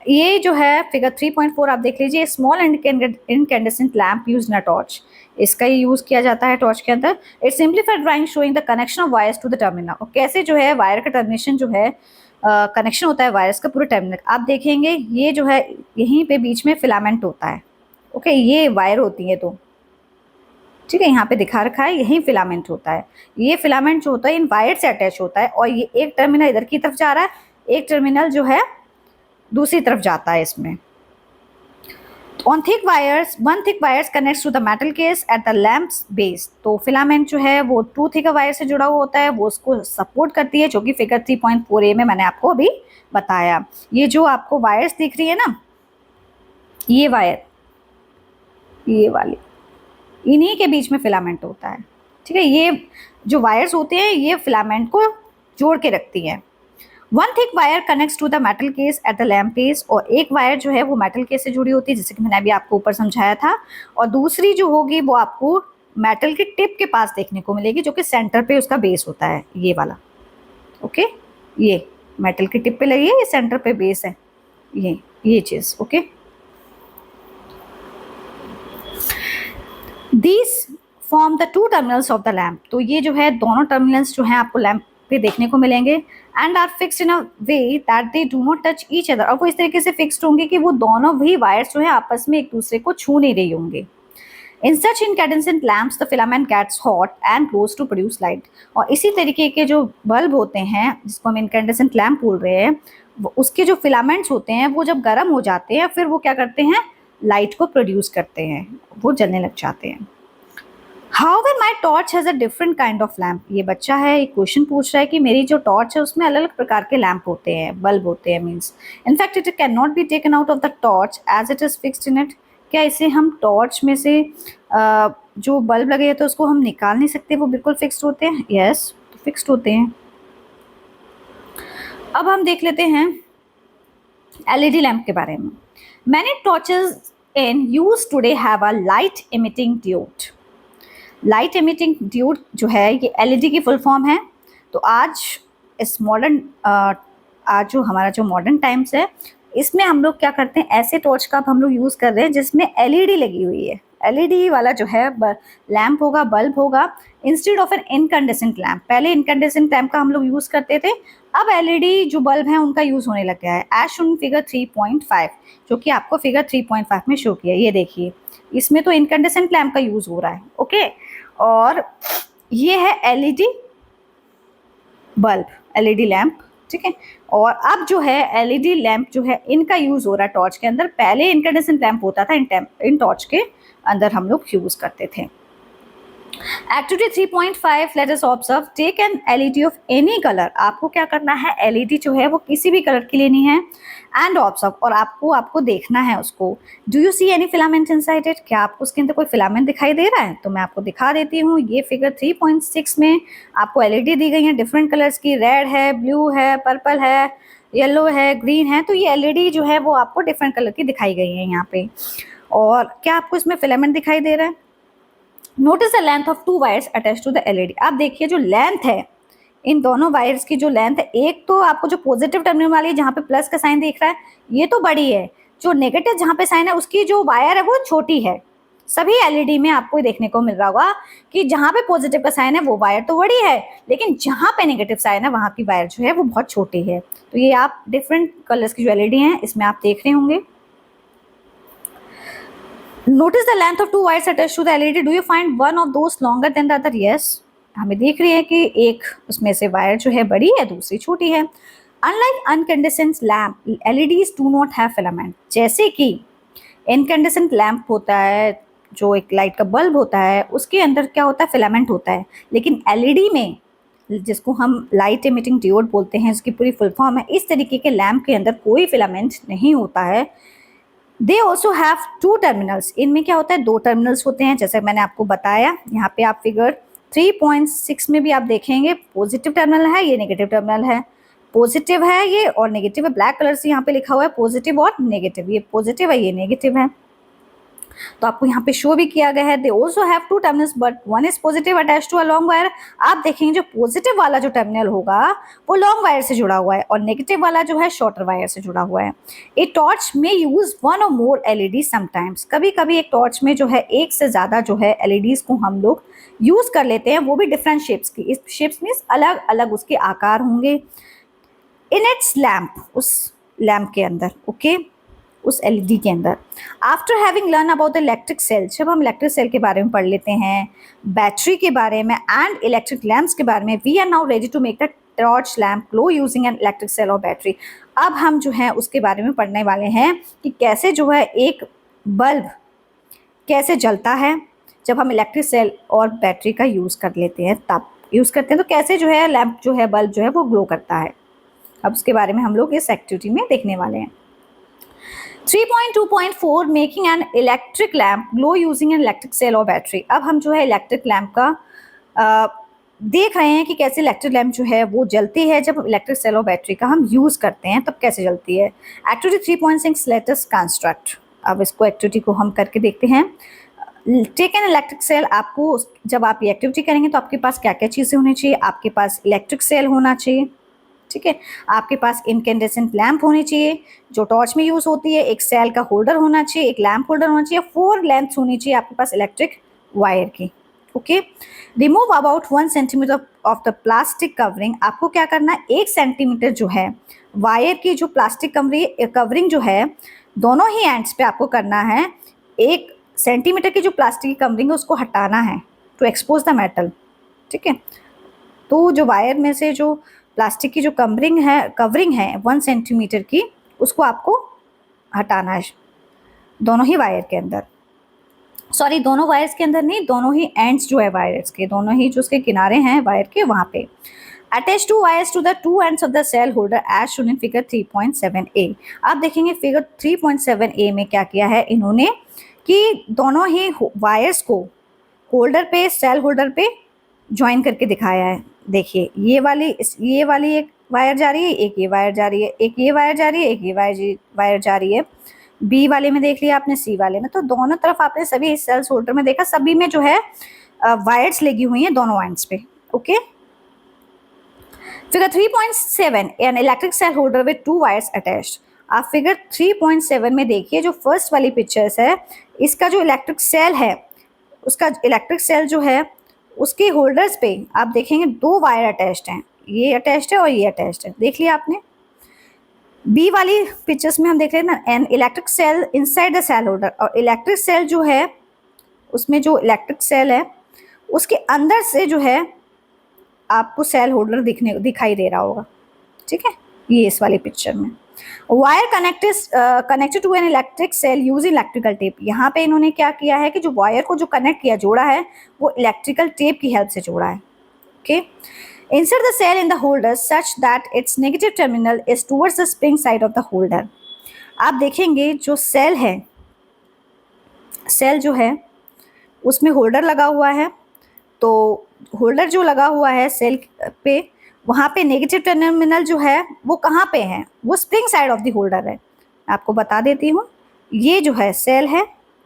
[SPEAKER 1] ये जो है फिगर 3.4 आप देख लीजिए, small incandescent lamp use in a torch. इसका ये यूज़ किया जाता है टॉर्च के अंदर। Its simplified drawing showing the connection of wires to the terminal. और कैसे जो है वायर का टर्मिनेशन जो है, कनेक्शन होता है वायर्स का पूरे टर्मिनल। आप देखेंगे ये जो है यहीं पे बीच में फिलामेंट होता है, ओके, ये वायर होती है तो, ठीक है, यहाँ पे दिखा रखा है, यही फिलामेंट होता है। ये फिलामेंट जो होता है इन वायर से अटैच होता है, और ये एक टर्मिनल इधर की तरफ जा रहा है, एक टर्मिनल जो है दूसरी तरफ जाता है इसमें। On thick wires, one thick wires connects to the metal case at the lamp's base। तो फिलामेंट जो है वो टू थिक वायर से जुड़ा हुआ होता है, वो उसको सपोर्ट करती है, जो कि फिगर 3.4a में मैंने आपको अभी बताया। ये जो आपको वायर्स दिख रही है ना, ये वायर, ये वाली, इन्हीं के बीच में फिलामेंट होता है, ठीक है। ये जो वायर्स होते हैं ये फिलामेंट को जोड़ के रखती हैं। One thick wire connects to the metal case at the lamp base. और एक वायर जो है वो मेटल केस से जुड़ी होती है, जैसे कि मैंने अभी आपको ऊपर समझाया था। और दूसरी जो होगी वो आपको मेटल के टिप के पास देखने को मिलेगी, जो कि सेंटर पे उसका बेस होता है, ये वाला, ओके। ये मेटल की टिप पे लगी है, ये सेंटर पे बेस है, ये चीज़, okay. These form the two terminals of the lamp. तो ये जो है दोनों टर्मिनल्स जो हैं आपको लैम्प पे देखने को मिलेंगे। And are fixed in a way that they do not touch each other. और वो इस तरीके से फिक्स्ड होंगे कि वो दोनों भी वायर्स जो है आपस में एक दूसरे को छू नहीं रही होंगे। In such incandescent lamps the filament gets hot and glows to produce light. और इसी तरीके के जो बल्ब होते हैं जिसको हम इनकैंडेसेंट लैम्प बोल रहे हैं, उसके जो फिलामेंट्स होते हैं वो जब गर्म हो जाते हैं फिर वो क्या करते हैं, लाइट को प्रोड्यूस करते हैं, वो जलने लग जाते हैं। However, my torch has a different kind of lamp। ये बच्चा है, एक क्वेश्चन पूछ रहा है कि मेरी जो टॉर्च है उसमें अलग अलग प्रकार के लैंप होते हैं, बल्ब होते हैं, means in fact it can not be taken out of the torch as it is fixed in it. क्या इसे हम टॉर्च में से जो बल्ब लगे हैं तो उसको हम निकाल नहीं सकते, वो बिल्कुल फिक्स्ड होते हैं। यस, फिक्स्ड होते हैं। अब हम देख लेते हैं एलईडी लैंप के बारे में। Many torches in use today have a light emitting diode। Light emitting diode जो है ये एलईडी की फुल फॉर्म है। तो आज इस मॉडर्न आज जो हमारा जो मॉडर्न टाइम्स है इसमें हम लोग क्या करते हैं, ऐसे टॉर्च का हम लोग यूज़ कर रहे हैं जिसमें एलईडी लगी हुई है। एलईडी वाला जो है लैम्प होगा, बल्ब होगा, instead of an incandescent lamp. पहले इनकैंडेसेंट लैम्प का हम लोग यूज़ करते थे, अब एलईडी जो बल्ब है उनका यूज़ होने लग गया है। एज शोन फिगर 3.5, जो कि आपको फिगर 3.5 में शो किया है। ये देखिए, इसमें तो इनकैंडेसेंट लैम्प का यूज़ हो रहा है। ओके, और ये है एलईडी बल्ब, एलईडी लैम्प, ठीक है। और अब जो है एलईडी लैम्प जो है इनका यूज़ हो रहा है टॉर्च के अंदर। पहले इनकैंडेसेंट लैम्प होता था, इन टॉर्च के अंदर हम लोग यूज़ करते थे। Activity 3.5, let us observe, take an LED of any colour. आपको क्या करना है, एलईडी जो है वो किसी भी कलर की लेनी है, एंड ऑब्जर्व, और आपको देखना है उसको। Do you see any filament inside it? क्या आपको उसके अंदर कोई फिलामेंट दिखाई दे रहा है? तो मैं आपको दिखा देती हूँ। ये फिगर 3.6 में आपको एलईडी दी गई है डिफरेंट कलर्स की, रेड है, ब्लू है, पर्पल है, येलो है, ग्रीन है। तो ये एलईडी जो है वो आपको डिफरेंट कलर की दिखाई गई है यहाँ पे। और क्या आपको इसमें फिलामेंट दिखाई दे रहा है? Notice the length of 2 wires attach to the LED. आप देखिए जो लेंथ है इन दोनों वायर्स की, जो लेंथ है, एक तो आपको जो पॉजिटिव टर्मिनल वाली जहाँ पे प्लस का साइन दिख रहा है ये तो बड़ी है, जो नेगेटिव जहाँ पे साइन है उसकी जो वायर है वो छोटी है। सभी एलईडी में आपको देखने को मिल रहा होगा कि जहाँ पे पॉजिटिव का साइन है वो वायर तो बड़ी है, लेकिन जहाँ पे नेगेटिव साइन है वहाँ की वायर जो है वो बहुत छोटी है। तो ये आप डिफरेंट कलर्स की जो एलईडी हैं इसमें आप देख रहे होंगे। Notice the length of 2 wires attached to the LED. Do you find one of those longer than the other? Yes. हमें देख रही है कि एक उसमें से वायर जो है बड़ी है, दूसरी छोटी है। Unlike incandescent lamp, LEDs do not have filament. जैसे कि incandescent lamp होता है, जो एक लाइट का बल्ब होता है, उसके अंदर क्या होता है, फिलामेंट होता है। लेकिन एलईडी में, जिसको हम लाइट एमिटिंग डियोड बोलते हैं, इसकी पूरी फुल फॉर्म है, इस तरीके के लैम्प के अंदर कोई फिलामेंट नहीं होता है। They also have 2 terminals. इनमें क्या होता है, 2 टर्मिनल्स होते हैं, जैसे मैंने आपको बताया। यहाँ पे आप फिगर 3.6 में भी आप देखेंगे, पॉजिटिव टर्मिनल है, ये नेगेटिव टर्मिनल है। पॉजिटिव है ये और नेगेटिव है, ब्लैक कलर से यहाँ पे लिखा हुआ है पॉजिटिव और नेगेटिव। ये पॉजिटिव है, ये नेगेटिव है। तो आपको यहाँ पे शो भी किया गया है। They also have 2 terminals but one is positive attach to a long wire. आप देखेंगे जो पॉजिटिव वाला जो टर्मिनल होगा वो लॉन्ग वायर से जुड़ा हुआ है और नेगेटिव वाला जो है शॉर्टर वायर से जुड़ा हुआ है। ए टॉर्च में यूज वन और मोर एलईडी समटाइम्स। कभी कभी एक टॉर्च में जो है एक से ज़्यादा जो है एलईडीज को हम लोग यूज़ कर लेते हैं, वो भी डिफरेंट शेप्स की। इस शेप्स मीन्स अलग अलग उसके आकार होंगे। इन इट्स लैम्प, उस लैम्प के अंदर, ओके, उस एलईडी के अंदर। After having learn about the electric cell, जब हम इलेक्ट्रिक सेल के बारे में पढ़ लेते हैं, बैटरी के बारे में एंड इलेक्ट्रिक लैम्प्स के बारे में, we are now ready to make the torch lamp glow using an electric cell और बैटरी। अब हम जो है उसके बारे में पढ़ने वाले हैं कि कैसे जो है एक बल्ब कैसे जलता है जब हम इलेक्ट्रिक सेल और बैटरी का यूज़ कर लेते हैं, तब यूज़ करते हैं तो कैसे जो है लैम्प जो है, बल्ब जो है वो ग्लो करता है। अब उसके बारे में हम लोग इस एक्टिविटी में देखने वाले हैं। 3.2.4 making an electric lamp glow using an electric cell और बैटरी। अब हम जो है इलेक्ट्रिक लैम्प का देख रहे हैं कि कैसे इलेक्ट्रिक लैम्प जो है वो जलती है जब इलेक्ट्रिक सेल और बैटरी का हम यूज़ करते हैं, तब कैसे जलती है। Activity 3.6 let us construct. अब इसको एक्टिविटी को हम करके देखते हैं। Take an electric cell. आपको जब आप ये एक्टिविटी करेंगे तो आपके पास क्या क्या चीज़ें होनी चाहिए। आपके पास इलेक्ट्रिक सेल होना चाहिए, ठीक है। आपके पास इनकैंडेसेंट लैम्प होनी चाहिए जो टॉर्च में यूज़ होती है। एक सेल का होल्डर होना चाहिए, एक लैम्प होल्डर होना चाहिए, 4 लेंथ्स होनी चाहिए आपके पास इलेक्ट्रिक वायर की, okay. Remove about 1 centimetre of the plastic covering. आपको क्या करना है, 1 सेंटीमीटर जो है वायर की जो प्लास्टिक कवरिंग जो है दोनों ही एंड्स पे आपको करना है। 1 सेंटीमीटर की जो प्लास्टिक की कवरिंग है उसको हटाना है टू एक्सपोज द मेटल, ठीक है। तो जो वायर में से जो प्लास्टिक की जो कवरिंग है 1 सेंटीमीटर की, उसको आपको हटाना है दोनों ही वायर के अंदर। सॉरी, दोनों वायर्स के अंदर नहीं, दोनों ही एंड्स जो है वायर्स के, दोनों ही जो उसके किनारे हैं वायर के, वहाँ पे। Attach 2 wires to the 2 ends of the cell holder as shown in figure 3.7a। आप देखेंगे फिगर 3.7a में क्या किया है इन्होंने कि दोनों ही वायर्स को होल्डर पे, सेल होल्डर पे ज्वाइन करके दिखाया है। देखिए ये वाली एक वायर जा रही है, एक ये वायर जा रही है, एक ये वायर जा रही है, एक ये वायर जा रही है। बी वाले में देख लिया आपने, सी वाले में, तो दोनों तरफ आपने सभी सेल्स होल्डर में देखा, सभी में जो है वायर्स लगी हुई हैं दोनों एंड्स पे। Okay, figure 3.7 an electric cell holder with 2 wires attached. आप फिगर 3.7 में देखिए, जो फर्स्ट वाली पिक्चर्स है, इसका जो इलेक्ट्रिक सेल है, उसका इलेक्ट्रिक सेल जो है उसके होल्डर्स पे आप देखेंगे 2 वायर अटैच्ड हैं, ये अटैच्ड है और ये अटैच्ड है। देख लिया आपने। बी वाली पिक्चर्स में हम देख रहे हैं ना, an electric cell inside the cell holder, और इलेक्ट्रिक सेल जो है उसमें जो इलेक्ट्रिक सेल है उसके अंदर से जो है आपको सेल होल्डर दिखाई दे रहा होगा। ठीक है, ये इस वाली पिक्चर में wire connected to an electric cell using electrical tape. यहाँ पे इन्होंने क्या किया है कि जो वायर को जो कनेक्ट किया, जोड़ा है, वो इलेक्ट्रिकल टेप की हेल्प से जोड़ा है। Okay, insert the cell in the holder such that its negative terminal is towards the spring side of the holder। आप देखेंगे जो सेल है, सेल जो है उसमें होल्डर लगा हुआ है, तो होल्डर जो लगा हुआ है सेल पे, वहाँ पे नेगेटिव टर्मिनल जो है वो कहाँ पे है, वो spring side of the holder है। आपको बता देती हूँ, ये जो है सेल है,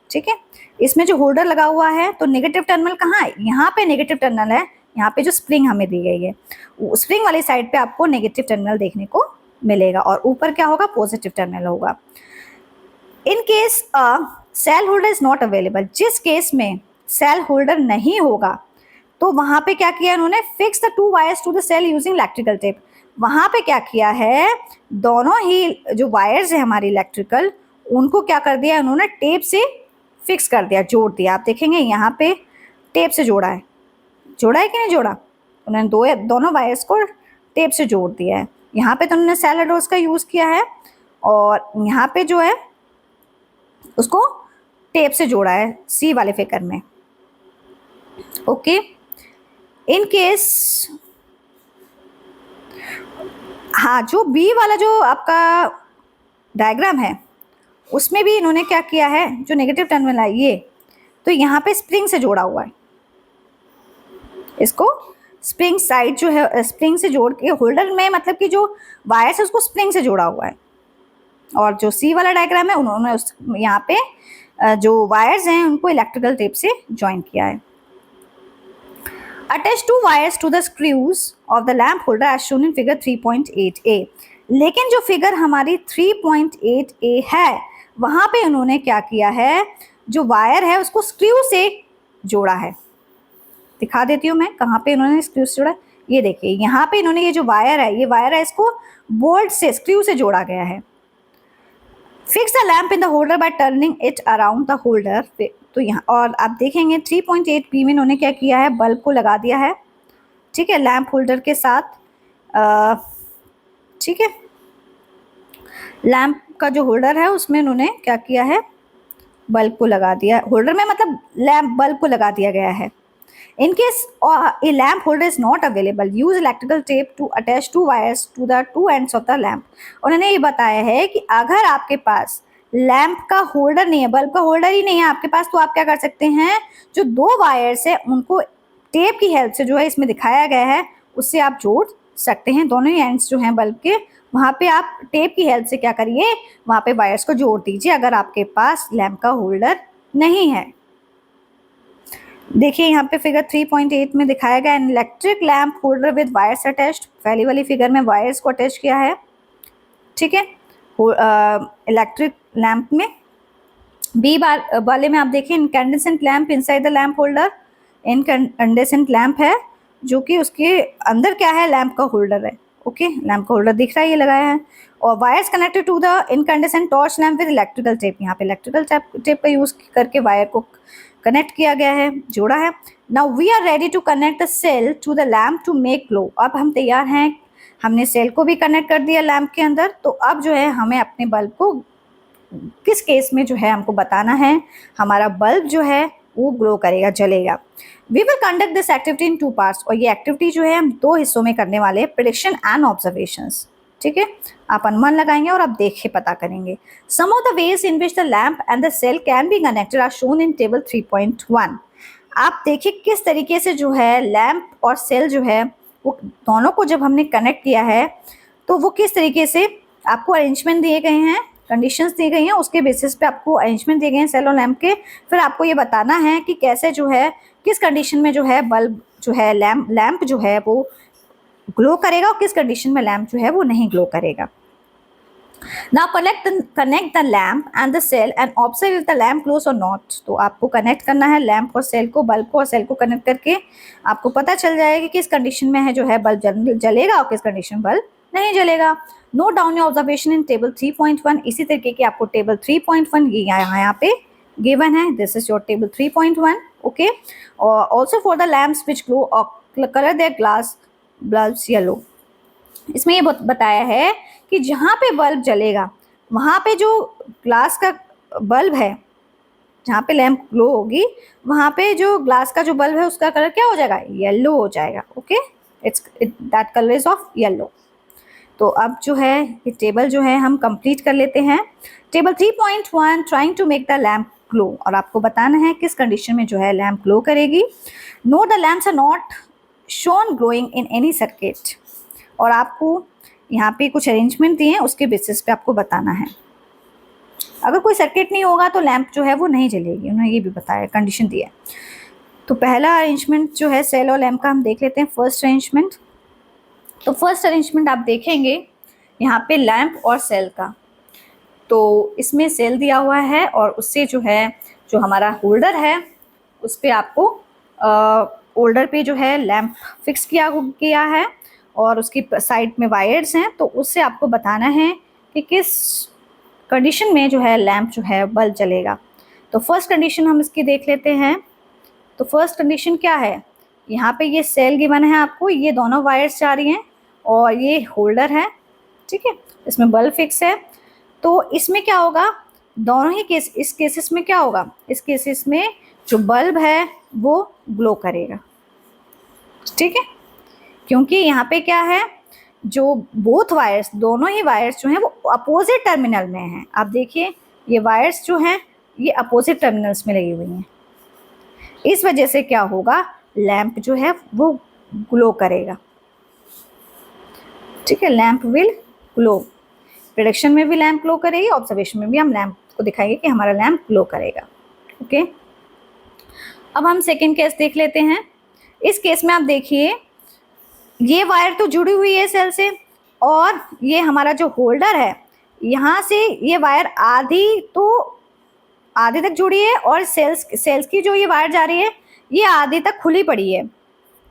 [SPEAKER 1] ठीक है, इसमें जो होल्डर लगा हुआ है तो नेगेटिव टर्मिनल कहाँ है, यहाँ पे नेगेटिव टर्मिनल है, यहाँ पे जो स्प्रिंग हमें दी गई है, स्प्रिंग वाली साइड पे आपको नेगेटिव टर्मिनल देखने को मिलेगा, और ऊपर क्या होगा, पॉजिटिव टर्मिनल होगा। In case cell holder is not available, जिस केस में सेल होल्डर नहीं होगा तो वहाँ पे क्या किया इन्होंने, fix the 2 wires to the cell using electrical tape. वहाँ पे क्या किया है, दोनों ही जो वायर्स है हमारी इलेक्ट्रिकल, उनको क्या कर दिया इन्होंने, टेप से फिक्स कर दिया, जोड़ दिया। आप देखेंगे यहाँ पे टेप से जोड़ा है, जोड़ा है कि नहीं जोड़ा, उन्होंने दोनों वायर्स को टेप से जोड़ दिया है। यहाँ पे तो उन्होंने सेलोडोस का यूज़ किया है, और यहाँ पे जो है उसको टेप से जोड़ा है, सी वाले फिगर में। ओके, इन केस, हाँ, जो बी वाला जो आपका डायग्राम है उसमें भी इन्होंने क्या किया है, जो नेगेटिव टर्मिनल है ये, तो यहाँ पे स्प्रिंग से जोड़ा हुआ है, इसको स्प्रिंग साइड जो है स्प्रिंग से जोड़ के होल्डर में, मतलब कि जो वायर्स है उसको स्प्रिंग से जोड़ा हुआ है। और जो सी वाला डायग्राम है उन्होंने यहाँ पे जो वायर्स हैं उनको इलेक्ट्रिकल टेप से ज्वाइन किया है। Attach 2 wires to the screws of the lamp holder as shown in figure 3.8a। लेकिन जो फिगर हमारी 3.8a है, वहाँ पे उन्होंने क्या किया है, जो वायर है उसको स्क्रू से जोड़ा है। दिखा देती हूँ मैं कहाँ पे इन्होंने स्क्रू से जोड़ा। ये देखिए यहाँ पे इन्होंने ये जो वायर है, ये वायर है, इसको बोल्ट से, स्क्रू से जोड़ा गया है। Fix the lamp in the holder bye turning it around the holder. तो यहाँ और आप देखेंगे 3.8b में इन्होंने क्या किया है, बल्ब को लगा दिया है, ठीक है, लैम्प होल्डर के साथ। ठीक है, लैम्प का जो होल्डर है उसमें उन्होंने क्या किया है, बल्ब को लगा दिया, होल्डर में मतलब लैम्प बल्ब को लगा दिया गया है। In case a lamp holder is not available, use electrical tape to attach 2 wires to the 2 ends of the lamp। उन्होंने ये बताया है कि अगर आपके पास लैम्प का होल्डर नहीं है, बल्ब का होल्डर ही नहीं है आपके पास, तो आप क्या कर सकते हैं, जो 2 वायर्स है उनको टेप की हेल्प से, जो है इसमें दिखाया गया है, उससे आप जोड़ सकते हैं। दोनों ही एंड्स जो हैं बल्ब के, वहाँ पे आप टेप की हेल्प से क्या करिए, वहाँ पे वायर्स को जोड़ दीजिए, अगर आपके पास लैम्प का होल्डर नहीं है। देखिए यहाँ पे फिगर 3.8 में दिखाया गया N electric lamp holder with wires attached. पहली वाली फिगर में वायर्स को अटैच किया है, ठीक है, इलेक्ट्रिक लैम्प में। बी वाले में आप देखिए incandescent lamp inside the lamp holder. Incandescent lamp है जो कि उसके अंदर क्या है, लैम्प का होल्डर है। ओके, लैम्प का होल्डर दिख रहा है, ये लगाया है। और wires connected to the incandescent torch lamp with electrical tape. यहाँ पे इलेक्ट्रिकल टेप का यूज़ करके वायर को कनेक्ट किया गया है, जोड़ा है। Now we are ready to connect the cell to the lamp to make glow. अब हम तैयार हैं, हमने सेल को भी कनेक्ट कर दिया लैम्प के अंदर, तो अब जो है हमें अपने बल्ब को किस केस में जो है हमको बताना है, हमारा बल्ब जो है वो ग्लो करेगा, जलेगा। We will conduct this activity in 2 parts. और ये एक्टिविटी जो है हम 2 हिस्सों में करने वाले हैं, प्रेडिक्शन एंड ऑब्जर्वेशंस। ठीक है, आप अनुमान लगाएंगे और आप देख के पता करेंगे। Some of the ways in which the lamp and the cell can be connected are shown in table 3.1। आप देखिए किस तरीके से जो है लैम्प और सेल जो है वो दोनों को जब हमने कनेक्ट किया है तो वो किस तरीके से आपको अरेंजमेंट दिए गए हैं कंडीशंस दी गई हैं, उसके बेसिस पे आपको अरेंजमेंट दिए गए हैं सेल और लैंप के। फिर आपको ये बताना है कि कैसे जो है, किस कंडीशन में जो है बल्ब जो है लैंप जो है वो ग्लो करेगा और किस कंडीशन में लैंप जो है वो नहीं ग्लो करेगा। Now connect the lamp and the cell and observe if the lamp glows or not। तो आपको कनेक्ट करना है लैंप और सेल को, बल्ब को और सेल को कनेक्ट करके आपको पता चल जाएगा कि किस कंडीशन में है जो है बल्ब जलेगा और किस कंडीशन बल्ब नहीं जलेगा। Note down your observation in table 3.1। इसी तरीके की आपको टेबल 3.1 यहाँ पे गिवन है। This is your table 3.1। Okay, और also for the lamps which glow और colour their glass bulbs yellow. इसमें ये बताया है कि जहाँ पे बल्ब जलेगा वहाँ पे जो ग्लास का बल्ब है, जहाँ पे लैंप ग्लो होगी वहाँ पे जो ग्लास का जो बल्ब है उसका कलर क्या हो जाएगा, येलो हो जाएगा। Okay, that colour is of yellow. तो अब जो है ये टेबल जो है हम कंप्लीट कर लेते हैं। Table 3.1 trying to make the lamp glow, और आपको बताना है किस कंडीशन में जो है लैंप ग्लो करेगी। No the lamps are not shown glowing in any circuit, और आपको यहाँ पे कुछ अरेंजमेंट दिए हैं उसके बेसिस पे आपको बताना है। अगर कोई सर्किट नहीं होगा तो लैंप जो है वो नहीं जलेगी, उन्होंने ये भी बताया, कंडीशन दिया है। तो पहला अरेंजमेंट जो है सेल और लैंप का हम देख लेते हैं, फर्स्ट अरेंजमेंट। तो फर्स्ट अरेंजमेंट आप देखेंगे यहाँ पे लैंप और सेल का, तो इसमें सेल दिया हुआ है और उससे जो है जो हमारा होल्डर है उस पर आपको होल्डर पे जो है लैंप फिक्स किया है और उसकी साइड में वायर्स हैं, तो उससे आपको बताना है कि किस कंडीशन में जो है लैंप जो है बल्ब जलेगा। तो फर्स्ट कंडीशन हम इसकी देख लेते हैं। तो फर्स्ट कंडीशन क्या है, यहाँ पे ये सेल गिवन है आपको, ये दोनों वायर्स जा रही हैं और ये होल्डर है, ठीक है, इसमें बल्ब फिक्स है। तो इसमें क्या होगा, दोनों ही इस केसेस में क्या होगा, इस केसेस में जो बल्ब है वो ग्लो करेगा, ठीक है, क्योंकि यहाँ पे क्या है, जो बोथ वायर्स, दोनों ही वायर्स जो हैं वो अपोजिट टर्मिनल में हैं। आप देखिए ये वायर्स जो हैं ये अपोजिट टर्मिनल्स में लगी हुई हैं, इस वजह से क्या होगा, लैंप जो है वो ग्लो करेगा, ठीक है, लैंप विल ग्लो। प्रेडिक्शन में भी लैंप ग्लो करेगी, ऑब्जर्वेशन में भी हम लैंप को दिखाएंगे कि हमारा लैंप ग्लो करेगा। ओके, अब हम सेकेंड केस देख लेते हैं। इस केस में आप देखिए ये वायर तो जुड़ी हुई है सेल से, और ये हमारा जो होल्डर है यहाँ से ये वायर आधी तक जुड़ी है, और सेल्स की जो ये वायर जा रही है ये आधी तक खुली पड़ी है,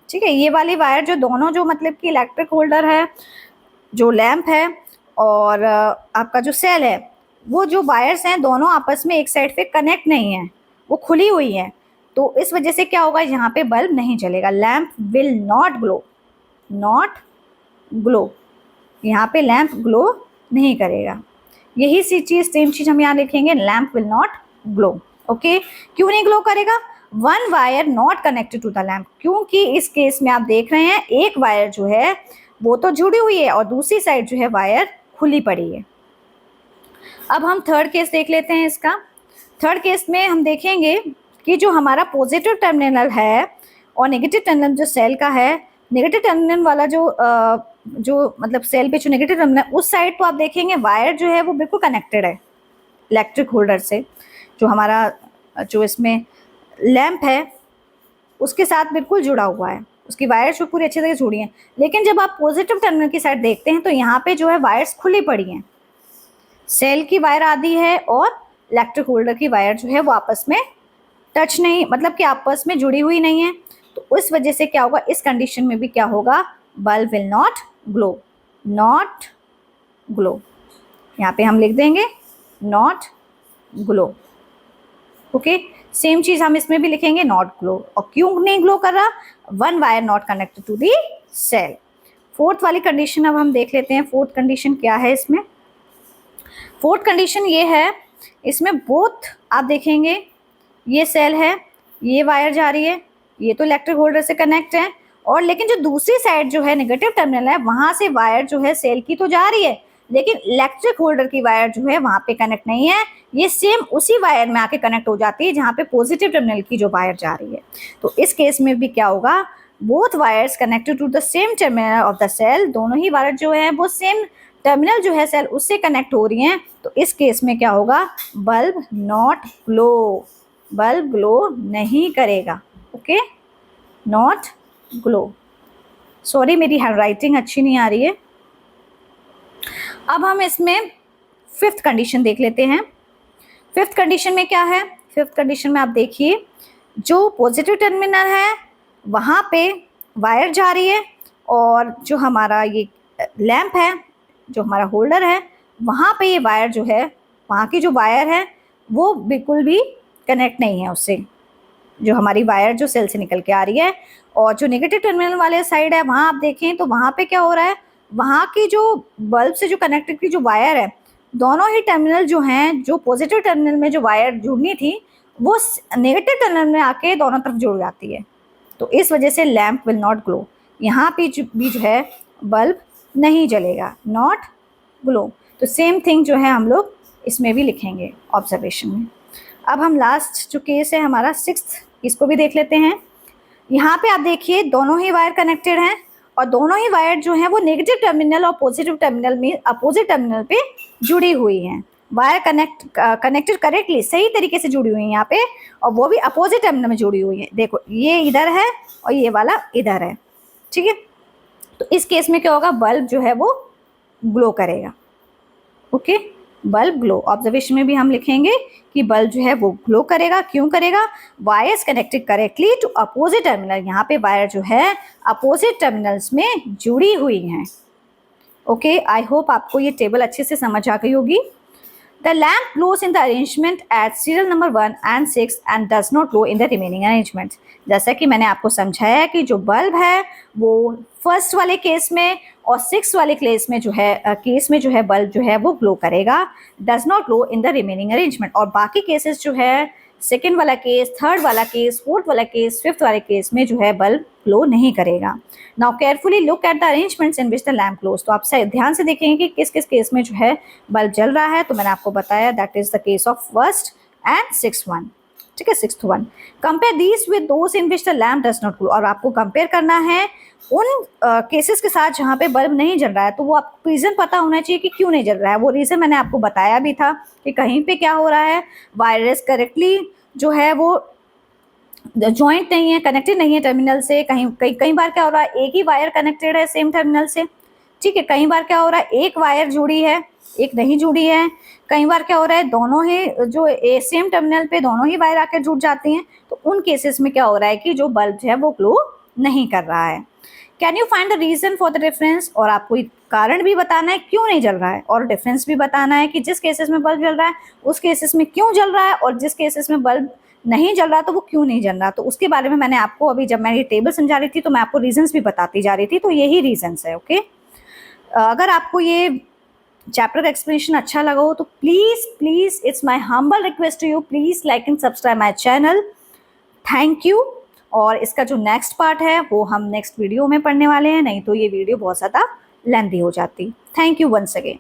[SPEAKER 1] ठीक है। ये वाली वायर जो दोनों जो मतलब कि इलेक्ट्रिक होल्डर है, जो लैंप है और आपका जो सेल है, वो जो वायर्स हैं दोनों आपस में एक साइड पे कनेक्ट नहीं है, वो खुली हुई हैं। तो इस वजह से क्या होगा, यहाँ पे बल्ब नहीं जलेगा, लैंप विल नॉट ग्लो, यहाँ पे लैंप ग्लो नहीं करेगा। यही सेम चीज़ हम यहाँ लिखेंगे, lamp will not glow. Okay, क्यों नहीं ग्लो करेगा, one wire not connected to the lamp, क्योंकि इस केस में आप देख रहे हैं एक वायर जो है वो तो जुड़ी हुई है और दूसरी साइड जो है वायर खुली पड़ी है। अब हम थर्ड केस देख लेते हैं इसका। थर्ड केस में हम देखेंगे कि जो हमारा पॉजिटिव टर्मिनल है और नेगेटिव टर्मिनल जो सेल का है, नेगेटिव टर्मिनल वाला जो मतलब सेल पे जो नेगेटिव टर्मिनल उस साइड, तो आप देखेंगे वायर जो है वो बिल्कुल कनेक्टेड है इलेक्ट्रिक होल्डर से, जो हमारा जो इसमें लैंप है उसके साथ बिल्कुल जुड़ा हुआ है, उसकी वायर्स जो पूरी अच्छी तरह जुड़ी हैं। लेकिन जब आप पॉजिटिव टर्मिनल की साइड देखते हैं तो यहाँ पे जो है वायर्स खुली पड़ी हैं, सेल की वायर आधी है और इलेक्ट्रिक होल्डर की वायर जो है वो आपस में टच नहीं, मतलब कि आपस में जुड़ी हुई नहीं है। तो उस वजह से क्या होगा, इस कंडीशन में भी क्या होगा, बल्ब विल नॉट ग्लो। यहाँ पे हम लिख देंगे नॉट ग्लो। ओके, सेम चीज हम इसमें भी लिखेंगे, नॉट ग्लो। और क्यों नहीं ग्लो कर रहा, one wire not connected to the cell. Fourth वाली कंडीशन अब हम देख लेते हैं, फोर्थ कंडीशन क्या है इसमें। फोर्थ कंडीशन ये है, इसमें बोथ आप देखेंगे ये सेल है, ये वायर जा रही है, ये तो इलेक्ट्रिक होल्डर से कनेक्ट है, और लेकिन जो दूसरी साइड जो है नेगेटिव टर्मिनल है वहां से वायर जो है सेल की तो जा रही है, लेकिन इलेक्ट्रिक होल्डर की वायर जो है वहां पे कनेक्ट नहीं है, ये सेम उसी वायर में आके कनेक्ट हो जाती है जहाँ पे पॉजिटिव टर्मिनल की जो वायर जा रही है। तो इस केस में भी क्या होगा, both wires connected to the same terminal of the cell, दोनों ही वायर जो है वो सेम टर्मिनल जो है सेल उससे कनेक्ट हो रही हैं, तो इस केस में क्या होगा, bulb not glow, bulb glow नहीं करेगा। Okay, not glow. सॉरी मेरी हैंड राइटिंग अच्छी नहीं आ रही है। अब हम इसमें फिफ्थ कंडीशन देख लेते हैं। फिफ्थ कंडीशन में क्या है, फिफ्थ कंडीशन में आप देखिए, जो पॉजिटिव टर्मिनल है वहाँ पे वायर जा रही है, और जो हमारा ये लैंप है, जो हमारा होल्डर है, वहाँ पे ये वायर जो है, वहाँ की जो वायर है वो बिल्कुल भी कनेक्ट नहीं है उससे, जो हमारी वायर जो सेल से निकल के आ रही है। और जो नेगेटिव टर्मिनल वाले साइड है वहाँ आप देखें तो वहाँ पे क्या हो रहा है, वहाँ की जो बल्ब से जो कनेक्टेड की जो वायर है, दोनों ही टर्मिनल जो हैं, जो पॉजिटिव टर्मिनल में जो वायर जुड़नी थी वो नेगेटिव टर्मिनल में आके दोनों तरफ जुड़ जाती है। तो इस वजह से लैम्प विल नॉट ग्लो, यहाँ पे भी जो है बल्ब नहीं जलेगा, नॉट ग्लो। तो सेम थिंग जो है हम लोग इसमें भी लिखेंगे ऑब्जर्वेशन में। अब हम लास्ट जो केस है हमारा सिक्स्थ, इसको भी देख लेते हैं। यहाँ पे आप देखिए दोनों ही वायर कनेक्टेड हैं, और दोनों ही वायर जो हैं वो नेगेटिव टर्मिनल और पॉजिटिव टर्मिनल में अपोजिट टर्मिनल पे जुड़ी हुई हैं। वायर कनेक्टेड करेक्टली सही तरीके से जुड़ी हुई है यहाँ पे, और वो भी अपोजिट टर्मिनल में जुड़ी हुई है। देखो ये इधर है और ये वाला इधर है, ठीक है। तो इस केस में क्या होगा, बल्ब जो है वो ग्लो करेगा। Okay, bulb glow. ऑब्जर्वेशन में भी हम लिखेंगे कि बल्ब जो है वो ग्लो करेगा। क्यों करेगा, wires connected correctly to opposite terminal, यहाँ पे वायर जो है अपोजिट टर्मिनल्स में जुड़ी हुई हैं। ओके, आई होप आपको ये टेबल अच्छे से समझ आ गई होगी। The lamp glows in the arrangement at serial number 1 and 6 and does not glow in the remaining arrangement. जैसा कि मैंने आपको समझाया कि जो बल्ब है वो फर्स्ट वाले केस में और सिक्स वाले केस में जो है बल्ब जो है वो ग्लो करेगा, does not glow in the remaining arrangement. और बाकी केसेस जो है सेकेंड वाला केस, थर्ड वाला केस, फोर्थ वाला केस, फिफ्थ वाले केस में जो है बल्ब ग्लो नहीं करेगा। Now carefully look at the arrangements in which the lamp glows. तो आप ध्यान से देखेंगे कि किस किस केस में जो है बल्ब जल रहा है। तो मैंने आपको बताया that is the case of first and sixth one, ठीक है, sixth one. Compare these with those in which the lamp does not glow. और आपको कंपेयर करना है उन केसेस के साथ जहाँ पे बल्ब नहीं जल रहा है। तो वो आपको रीज़न पता होना चाहिए कि क्यों नहीं जल रहा है। वो रीज़न मैंने आपको बताया भी था कि कहीं पे क्या हो रहा है, वायरस करेक्टली जो है वो जॉइंट नहीं है, कनेक्टेड नहीं है टर्मिनल से। कई बार क्या हो रहा है, एक ही वायर कनेक्टेड है सेम टर्मिनल से, ठीक है। कई बार क्या हो रहा है, एक वायर जुड़ी है, एक नहीं जुड़ी है। कई बार क्या हो रहा है, दोनों ही जो सेम टर्मिनल पे दोनों ही वायर आकर जुड़ जाती हैं। तो उन केसेस में क्या हो रहा है कि जो बल्ब है वो ग्लो नहीं कर रहा है। Can you find the reason for the difference. और आपको कारण भी बताना है क्यों नहीं जल रहा है, और डिफरेंस भी बताना है कि जिस केसेस में बल्ब जल रहा है उस केसेस में क्यों जल रहा है, और जिस केसेस में बल्ब नहीं जल रहा तो वो क्यों नहीं जल रहा। तो उसके बारे में मैंने आपको अभी जब मैं ये टेबल समझा रही थी तो मैं आपको रीजंस भी बताती जा रही थी। तो यही रीजंस है। ओके, अगर आपको ये चैप्टर का एक्सप्लेनेशन अच्छा लगा हो तो please it's my humble request to you, please like and subscribe my channel. Thank you. और इसका जो नेक्स्ट पार्ट है वो हम नेक्स्ट वीडियो में पढ़ने वाले हैं, नहीं तो ये वीडियो बहुत ज़्यादा लेंथी हो जाती। Thank you once again.